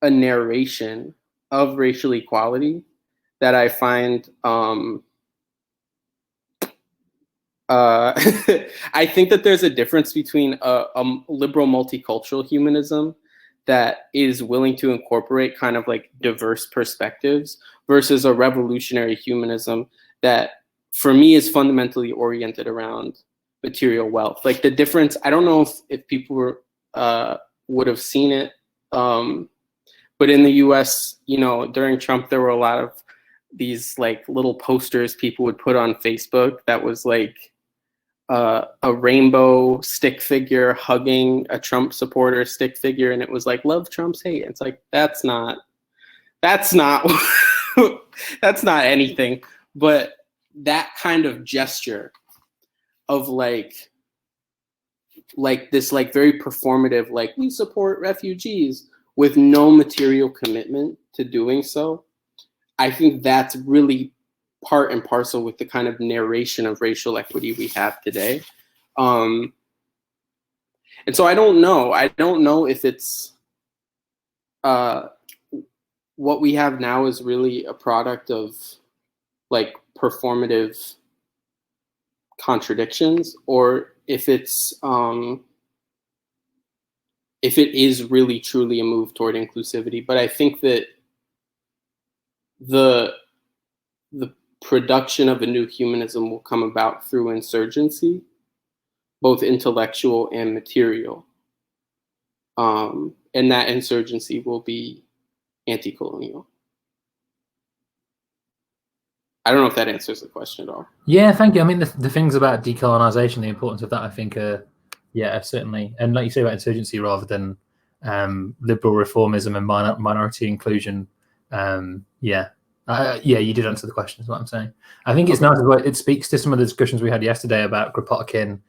a narration of racial equality that I find, I think that there's a difference between a liberal multicultural humanism that is willing to incorporate kind of like diverse perspectives versus a revolutionary humanism that for me is fundamentally oriented around material wealth. Like the difference, I don't know if people would have seen it, but in the US, you know, during Trump, there were a lot of these like little posters people would put on Facebook that was like a rainbow stick figure hugging a Trump supporter stick figure, and it was like, love Trump's hate. It's like, that's not that's not anything. But that kind of gesture of like this like very performative, like we support refugees with no material commitment to doing so, I think that's really part and parcel with the kind of narration of racial equity we have today. And so I don't know if it's what we have now is really a product of like performative contradictions, or if it's if it is really truly a move toward inclusivity. But I think that the production of a new humanism will come about through insurgency, both intellectual and material. And that insurgency will be anti-colonial. I don't know if that answers the question at all. Yeah, thank you. I mean, the things about decolonization, the importance of that, I think, yeah, certainly. And like you say about insurgency rather than liberal reformism and minority inclusion, yeah. Yeah, you did answer the question, is what I'm saying. I think it's nice as well. It speaks to some of the discussions we had yesterday about Kropotkin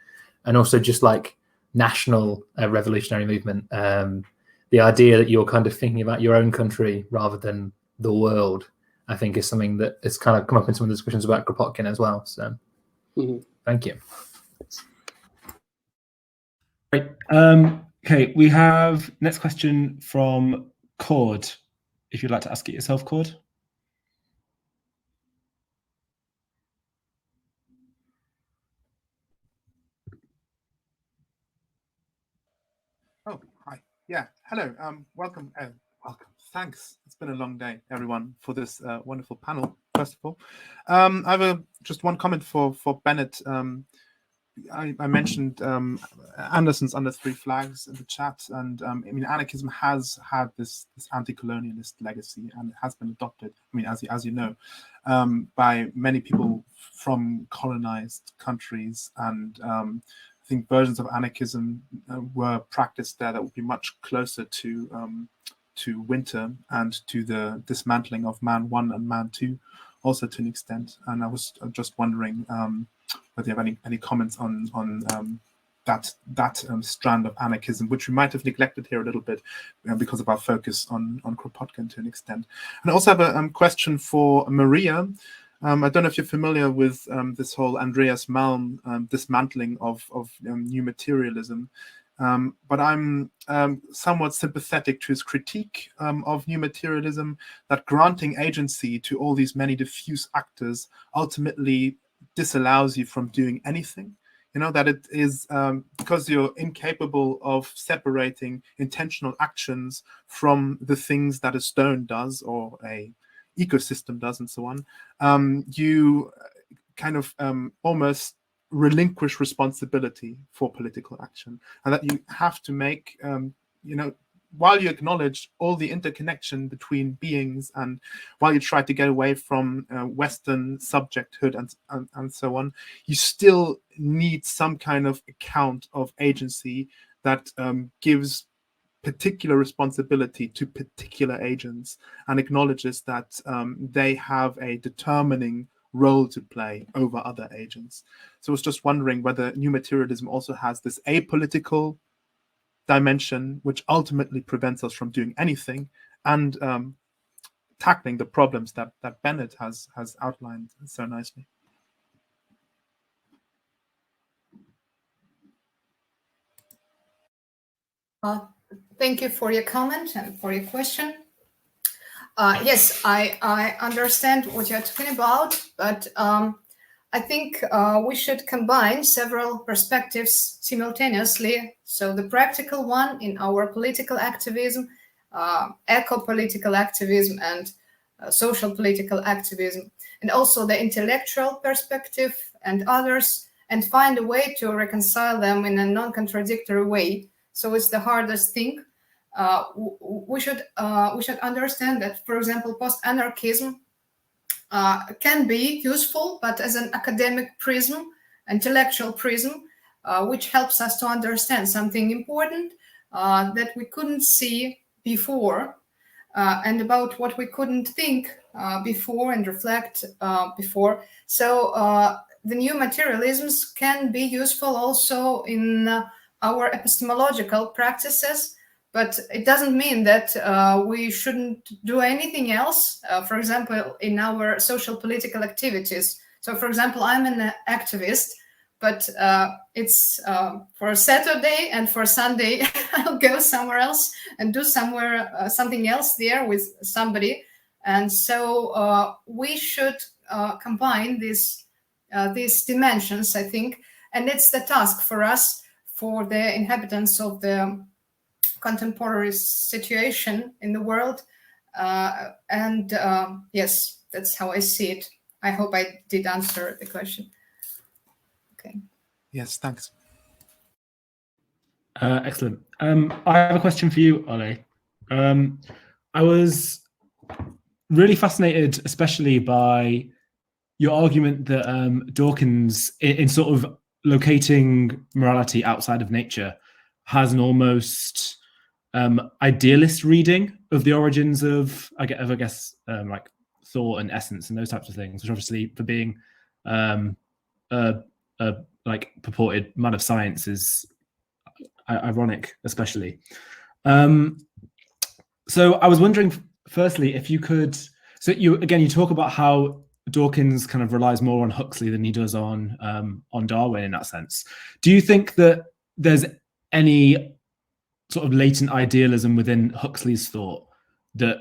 and also just like national revolutionary movement. The idea that you're kind of thinking about your own country rather than the world, I think, is something that has kind of come up in some of the discussions about Kropotkin as well. So thank you. Great. Okay, we have next question from Cord. If you'd like to ask it yourself, Cord. Oh, hi. Yeah, hello. Welcome. Welcome. Thanks. It's been a long day, everyone, for this wonderful panel, first of all. I have just one comment for Bennett. I mentioned Anderson's Under Three Flags in the chat, and I mean, anarchism has had this anti-colonialist legacy, and it has been adopted, I mean, as you know, by many people from colonized countries, and I think versions of anarchism were practiced there that would be much closer to Winter and to the dismantling of Man 1 and Man 2 also to an extent. And I was just wondering whether you have any comments on that strand of anarchism, which we might have neglected here a little bit because of our focus on Kropotkin to an extent. And I also have a question for Maria. I don't know if you're familiar with this whole Andreas Malm dismantling of new materialism, but I'm somewhat sympathetic to his critique of new materialism, that granting agency to all these many diffuse actors ultimately disallows you from doing anything. You know, that it is because you're incapable of separating intentional actions from the things that a stone does or a ecosystem does and so on, you kind of almost relinquish responsibility for political action, and that you have to make, you know, while you acknowledge all the interconnection between beings, and while you try to get away from Western subjecthood and so on, you still need some kind of account of agency that gives particular responsibility to particular agents and acknowledges that they have a determining role to play over other agents. So I was just wondering whether new materialism also has this apolitical dimension, which ultimately prevents us from doing anything, and tackling the problems that Bennett has outlined so nicely. Thank you for your comment and for your question. Yes, I understand what you're talking about, but I think we should combine several perspectives simultaneously. So the practical one in our political activism, eco-political activism, and social political activism, and also the intellectual perspective and others, and find a way to reconcile them in a non-contradictory way. So it's the hardest thing. We should understand that, for example, post-anarchism can be useful, but as an academic prism, intellectual prism, which helps us to understand something important that we couldn't see before, and about what we couldn't think before and reflect before. So the new materialisms can be useful also in our epistemological practices, but it doesn't mean that we shouldn't do anything else, for example, in our social political activities. So, for example, I'm an activist, but it's for Saturday, and for Sunday, I'll go somewhere else and do something else there with somebody. And so we should combine these dimensions, I think, and it's the task for us, for the inhabitants of the contemporary situation in the world. And yes, that's how I see it. I hope I did answer the question. Okay. Yes, thanks. Excellent. I have a question for you, Ole. I was really fascinated, especially by your argument that Dawkins, in sort of locating morality outside of nature, has an almost idealist reading of the origins of, I guess, like thought and essence and those types of things, which obviously, for being a like purported man of science, is ironic, especially. So I was wondering, firstly, if you could. So you talk about how Dawkins kind of relies more on Huxley than he does on Darwin in that sense. Do you think that there's any sort of latent idealism within Huxley's thought that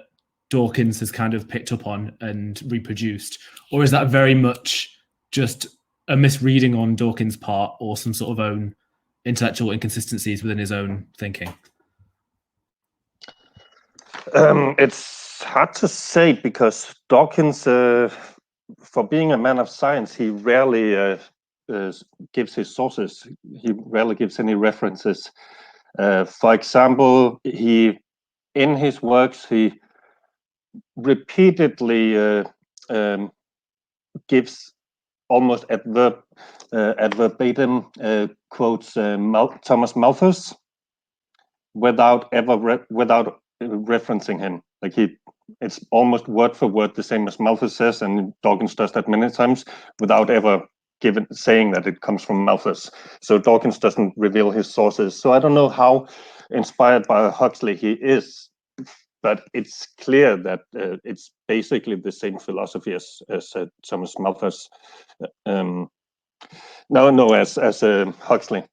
Dawkins has kind of picked up on and reproduced, or is that very much just a misreading on Dawkins' part, or some sort of own intellectual inconsistencies within his own thinking? It's hard to say, because Dawkins, for being a man of science, he rarely gives his sources. He rarely gives any references. For example, in his works, he repeatedly gives almost at verbatim quotes Thomas Malthus without referencing him. Like he it's almost word for word the same as Malthus says, and Dawkins does that many times without ever saying that it comes from Malthus. So Dawkins doesn't reveal his sources. So I don't know how inspired by Huxley he is, but it's clear that it's basically the same philosophy as Thomas Malthus. As Huxley.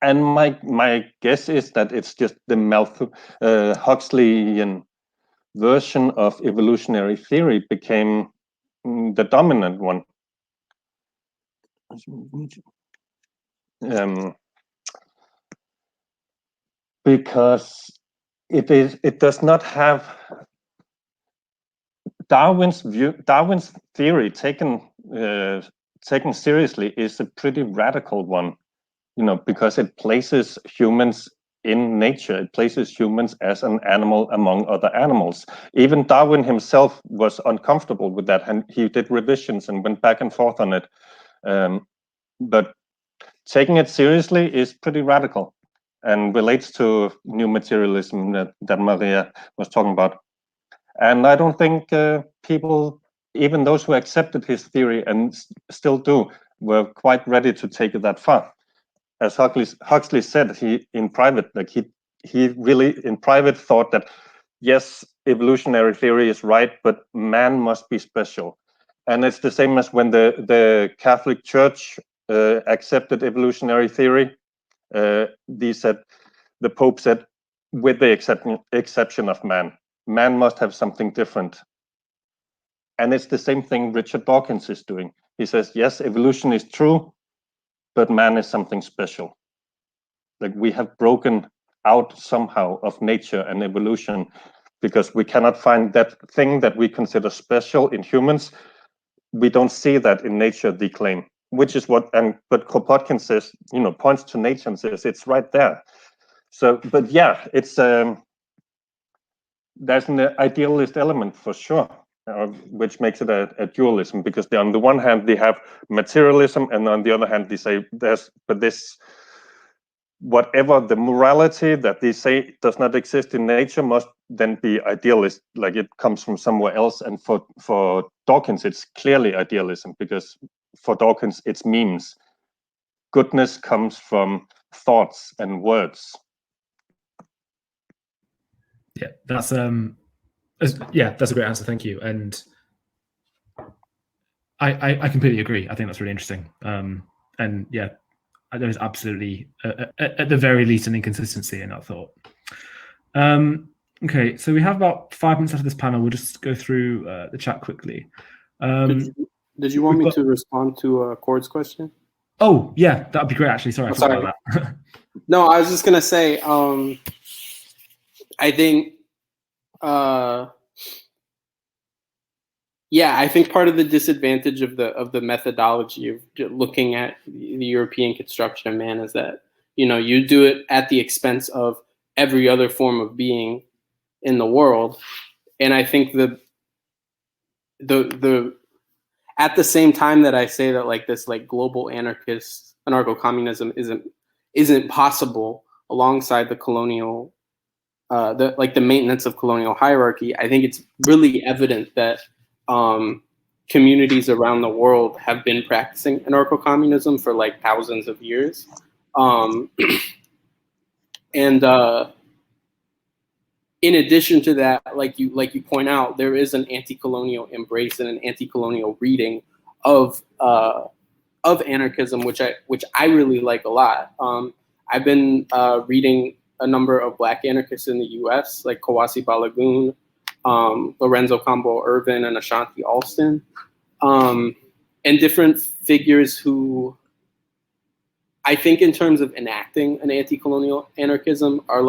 And my guess is that it's just the Huxleyan version of evolutionary theory became the dominant one. Because it does not have Darwin's theory taken seriously is a pretty radical one, because it places humans in nature. It places humans as an animal among other animals. Even Darwin himself was uncomfortable with that, and he did revisions and went back and forth on it. But taking it seriously is pretty radical and relates to new materialism that Maria was talking about. And I don't think people, even those who accepted his theory and still do, were quite ready to take it that far. As Huxley said, he in private, he really in private thought that yes, evolutionary theory is right, but man must be special. And it's the same as when the Catholic Church accepted evolutionary theory. The Pope said, with the exception of man must have something different. And it's the same thing Richard Dawkins is doing. He says, yes, evolution is true, but man is something special. Like we have broken out somehow of nature and evolution because we cannot find that thing that we consider special in humans. We don't see that in nature, they claim, which is but Kropotkin says, points to nature and says it's right there. So, but yeah, it's there's an idealist element for sure, which makes it a dualism, because on the one hand they have materialism, and on the other hand they say whatever the morality that they say does not exist in nature must then be idealist, like it comes from somewhere else. And for Dawkins, it's clearly idealism, because for Dawkins, it's memes. Goodness comes from thoughts and words. Yeah, that's a great answer. Thank you. And I completely agree. I think that's really interesting. And yeah, there is absolutely, at the very least, an inconsistency in that thought. Okay, so we have about 5 minutes after this panel. We'll just go through the chat quickly. Did you want me to respond to Cord's question? Oh, yeah, that'd be great, actually. Sorry, I forgot about that. No, I was just going to say, I think, I think part of the disadvantage of the methodology of looking at the European construction of man is that, you do it at the expense of every other form of being in the world. And I think at the same time that I say that this global anarcho-communism isn't possible alongside the colonial, the maintenance of colonial hierarchy, I think it's really evident that communities around the world have been practicing anarcho-communism for thousands of years. In addition to that, like you point out, there is an anti-colonial embrace and an anti-colonial reading of anarchism, which I really like a lot. I've been reading a number of Black anarchists in the U.S., like Kawasi Balagoon, Lorenzo Cambo Irvin, and Ashanti Alston, and different figures who I think in terms of enacting an anti-colonial anarchism are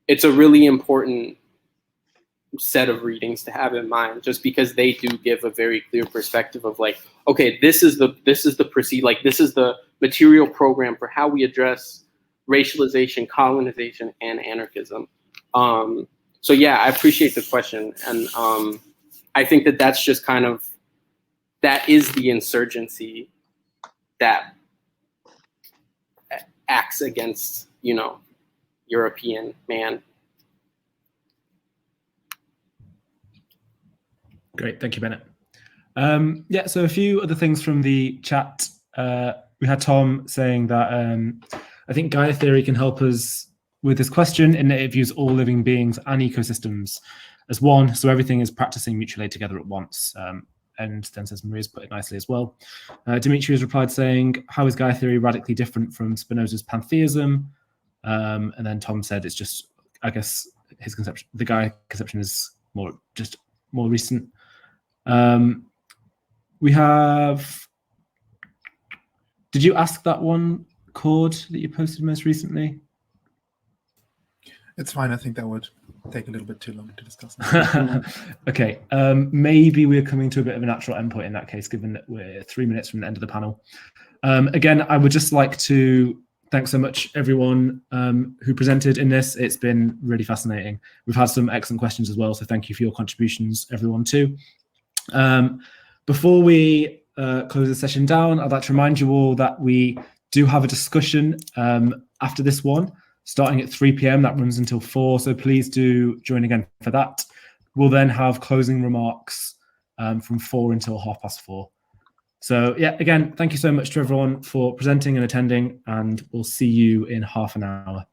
it's a really important set of readings to have in mind, just because they do give a very clear perspective of okay, this is the material program for how we address racialization, colonization, and anarchism. So yeah, I appreciate the question, and I think that's just that is the insurgency that acts against European man. Great, thank you, Bennett. Yeah, so a few other things from the chat. We had Tom saying that I think Gaia theory can help us with this question in that it views all living beings and ecosystems as one, so everything is practicing mutual aid together at once. And then says Maria's put it nicely as well. Dimitri has replied saying, how is Gaia theory radically different from Spinoza's pantheism? And then Tom said it's just, I guess, his conception, the Gaia conception is more recent. We have, did you ask that one, Cord, that you posted most recently? It's fine. I think that would take a little bit too long to discuss. Okay, maybe we're coming to a bit of a natural endpoint in that case, given that we're 3 minutes from the end of the panel. Again, I would just like to thank so much everyone who presented in this. It's been really fascinating. We've had some excellent questions as well, so thank you for your contributions, everyone, too. Before we close the session down, I'd like to remind you all that we do have a discussion after this one, starting at 3 p.m. That runs until 4, so please do join again for that. We'll then have closing remarks from 4 until 4:30. So yeah, again, thank you so much to everyone for presenting and attending, and we'll see you in half an hour.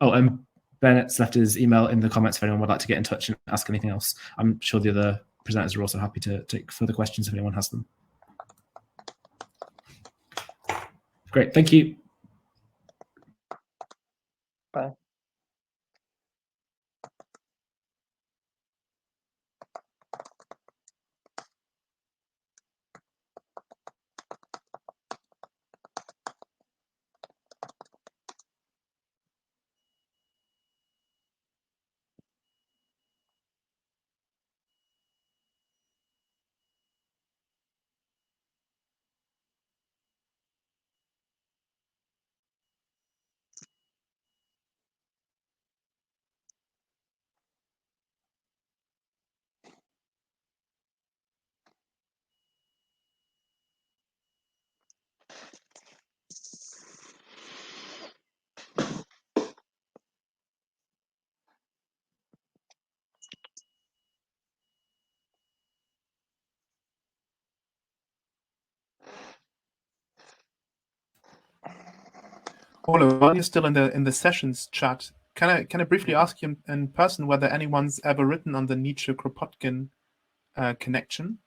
Oh, and Bennett's left his email in the comments if anyone would like to get in touch and ask anything else. I'm sure the other presenters are also happy to take further questions if anyone has them. Great, thank you. Bye. Ola, while you're still in the sessions chat, can I briefly ask you in person whether anyone's ever written on the Nietzsche-Kropotkin connection,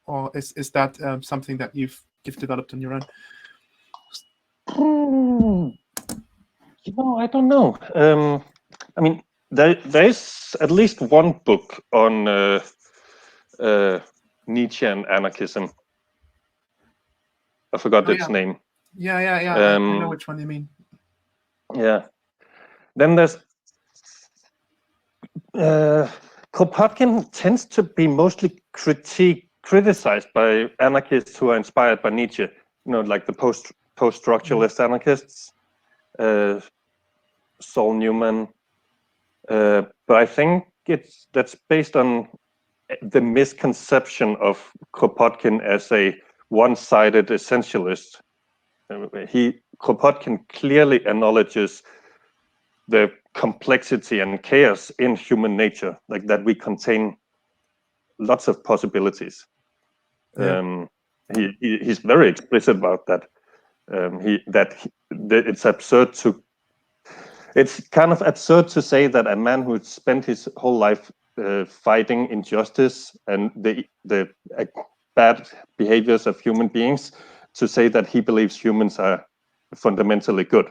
or is that something that you've developed on your own? I don't know. I mean, there's at least one book on Nietzsche and anarchism. I forgot its name. Yeah. I know which one you mean. Yeah. Then there's Kropotkin tends to be mostly criticized by anarchists who are inspired by Nietzsche. Like the post-structuralist anarchists, Saul Newman. But I think that's based on the misconception of Kropotkin as a one-sided essentialist. Kropotkin clearly acknowledges the complexity and chaos in human nature, like that we contain lots of possibilities. Yeah. He's very explicit about that. It's kind of absurd to say that a man who spent his whole life fighting injustice and the bad behaviors of human beings, to say that he believes humans are fundamentally good.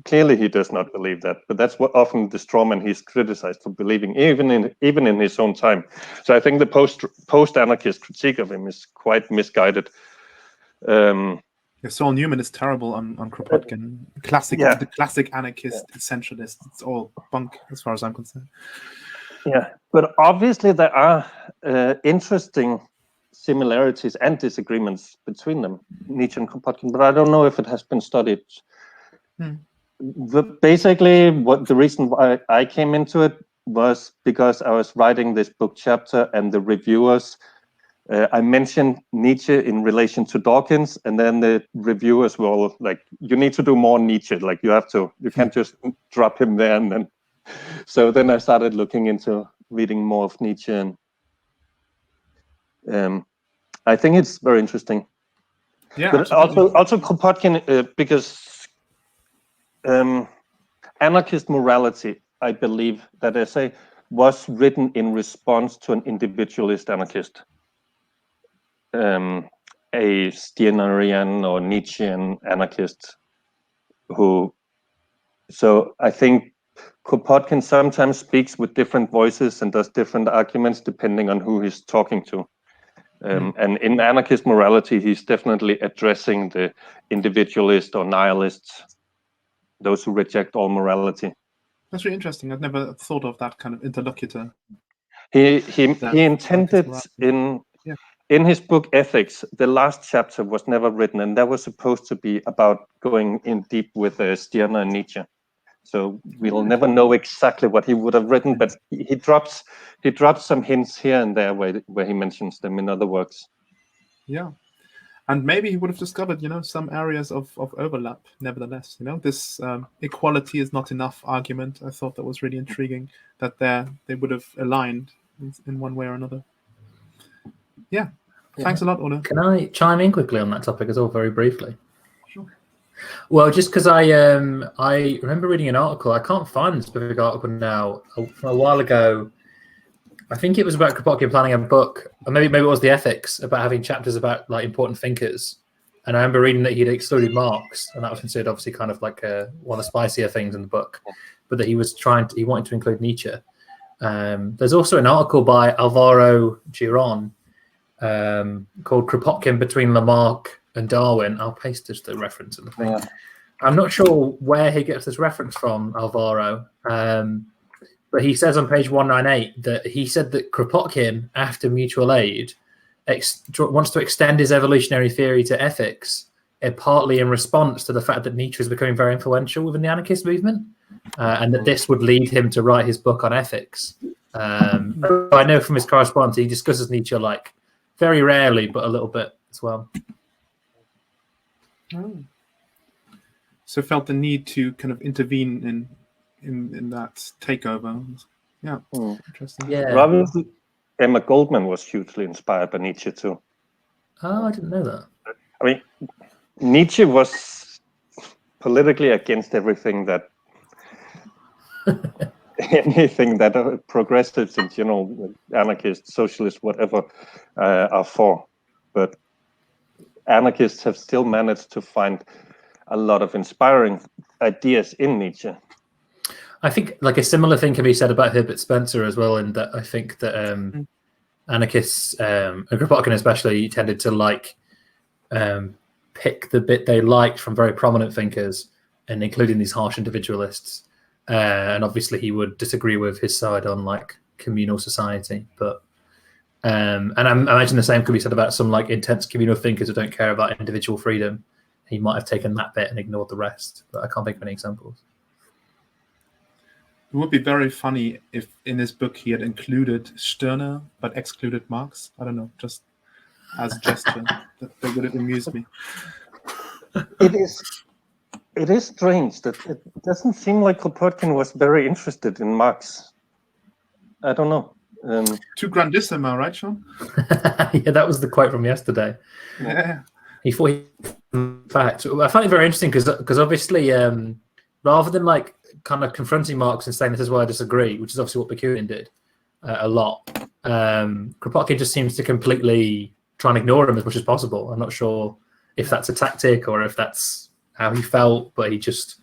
Clearly he does not believe that, but that's what often the strawman he's criticized for believing, even in his own time. So I think the post-anarchist critique of him is quite misguided. Saul Newman is terrible on Kropotkin. The classic anarchist essentialist. It's all bunk as far as I'm concerned. Yeah, but obviously there are interesting similarities and disagreements between them, Nietzsche and Kropotkin, but I don't know if it has been studied. Basically, the reason why I came into it was because I was writing this book chapter, and the reviewers I mentioned Nietzsche in relation to Dawkins, and then the reviewers were all like, "You need to do more Nietzsche. Like you can't just drop him there." And then, so then I started looking into reading more of Nietzsche, and I think it's very interesting. Yeah, but absolutely. also Kropotkin, because anarchist morality, I believe that essay was written in response to an individualist anarchist. A Stirnerian or Nietzschean anarchist so I think Kropotkin sometimes speaks with different voices and does different arguments depending on who he's talking to. And in anarchist morality, he's definitely addressing the individualist or nihilists, those who reject all morality. That's really interesting. I've never thought of that kind of interlocutor. He intended in his book Ethics, the last chapter was never written, and that was supposed to be about going in deep with Stirner and Nietzsche. So we'll never know exactly what he would have written, but he drops some hints here and there where he mentions them in other works. Yeah, and maybe he would have discovered, some areas of overlap. Nevertheless, this equality is not enough argument. I thought that was really intriguing that they would have aligned in one way or another. Yeah. Thanks a lot, Ola. Can I chime in quickly on that topic as well, very briefly? Sure. Well, just because I remember reading an article, I can't find the specific article now, from a while ago. I think it was about Kropotkin planning a book, or maybe it was the Ethics, about having chapters about like important thinkers. And I remember reading that he'd excluded Marx, and that was considered obviously kind of like one of the spicier things in the book, but that he wanted to include Nietzsche. There's also an article by Alvaro Giron called Kropotkin Between Lamarck and Darwin. I'll paste just the reference in the thing. I'm not sure where he gets this reference from, Alvaro, but he says on page 198 that he said that Kropotkin, after mutual aid, wants to extend his evolutionary theory to ethics, partly in response to the fact that Nietzsche is becoming very influential within the anarchist movement, and that this would lead him to write his book on ethics. I know from his correspondence he discusses Nietzsche like very rarely, but a little bit as well. So felt the need to kind of intervene in that takeover. Yeah, interesting. Yeah. Probably Emma Goldman was hugely inspired by Nietzsche too. Oh, I didn't know that. I mean, Nietzsche was politically against everything that progressives in general, anarchists, socialists, whatever, are for. But anarchists have still managed to find a lot of inspiring ideas in Nietzsche. I think like a similar thing can be said about Herbert Spencer as well, in that I think that anarchists, and Kropotkin especially, tended to pick the bit they liked from very prominent thinkers, and including these harsh individualists. And obviously he would disagree with his side on communal society, but and I imagine the same could be said about some intense communal thinkers who don't care about individual freedom. He might have taken that bit and ignored the rest, but I can't think of any examples. It would be very funny if in this book he had included Stirner but excluded Marx. I don't know, just as a gesture. that would have amused me. It is strange that it doesn't seem like Kropotkin was very interested in Marx. I don't know. Too grandissima, right, Sean? Yeah, that was the quote from yesterday. Yeah. He thought, in fact, I find it very interesting because obviously, rather than kind of confronting Marx and saying this is why I disagree, which is obviously what Bakunin did a lot, Kropotkin just seems to completely try and ignore him as much as possible. I'm not sure if that's a tactic or if that's how he felt, but he just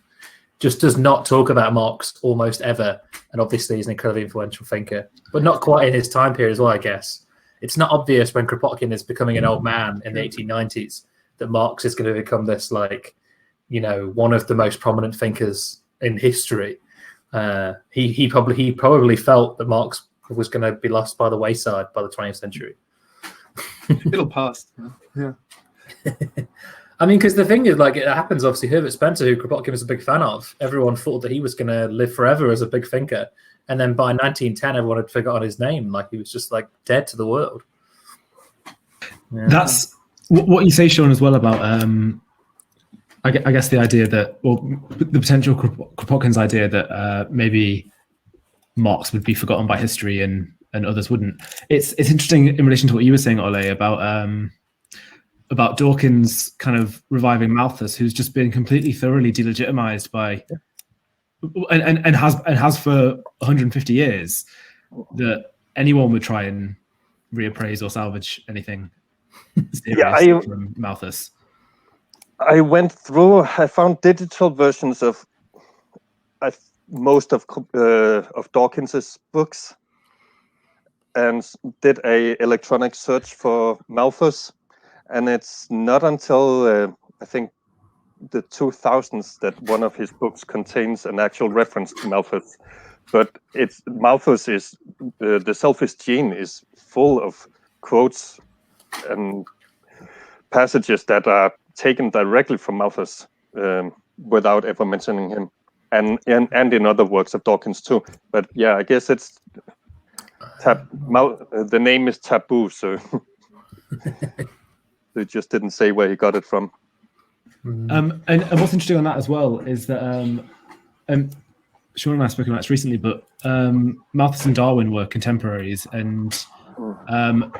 does not talk about Marx almost ever. And obviously he's an incredibly influential thinker, but not quite in his time period as well, I guess. It's not obvious when Kropotkin is becoming an old man in the 1890s that Marx is going to become this one of the most prominent thinkers in history. He probably felt that Marx was going to be lost by the wayside by the 20th century. It'll pass. Yeah. I mean, because the thing is, it happens, obviously, Herbert Spencer, who Kropotkin was a big fan of, everyone thought that he was going to live forever as a big thinker. And then by 1910, everyone had forgotten his name. He was just, dead to the world. Yeah. That's what you say, Sean, as well about I guess the idea that, or the potential Kropotkin's idea that maybe Marx would be forgotten by history and others wouldn't. It's interesting in relation to what you were saying, Ole, about Dawkins kind of reviving Malthus, who's just been completely thoroughly delegitimized by and has for 150 years, that anyone would try and reappraise or salvage anything serious from Malthus. I went through. I found digital versions of most of Dawkins's books, and did a electronic search for Malthus, and it's not until I think the 2000s that one of his books contains an actual reference to Malthus. But Malthus is the Selfish Gene is full of quotes and passages that are taken directly from Malthus without ever mentioning him, and in other works of Dawkins too. But yeah, I guess it's the name is taboo, so they just didn't say where he got it from. And what's interesting on that as well is that Sean and I have spoken about this recently, but Malthus and Darwin were contemporaries, and I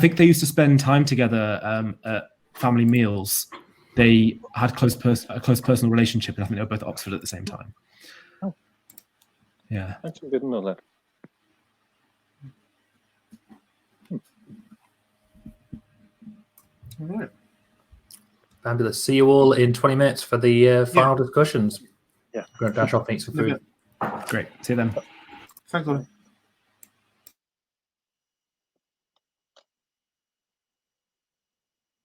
think they used to spend time together at family meals. They had a close personal relationship, and I think they were both at Oxford at the same time. Oh. Yeah. I actually didn't know that. All right. Fabulous. See you all in 20 minutes for the final discussions. Yeah. We're going to dash off and eat some food. Great. See you then. Thanks, Ollie.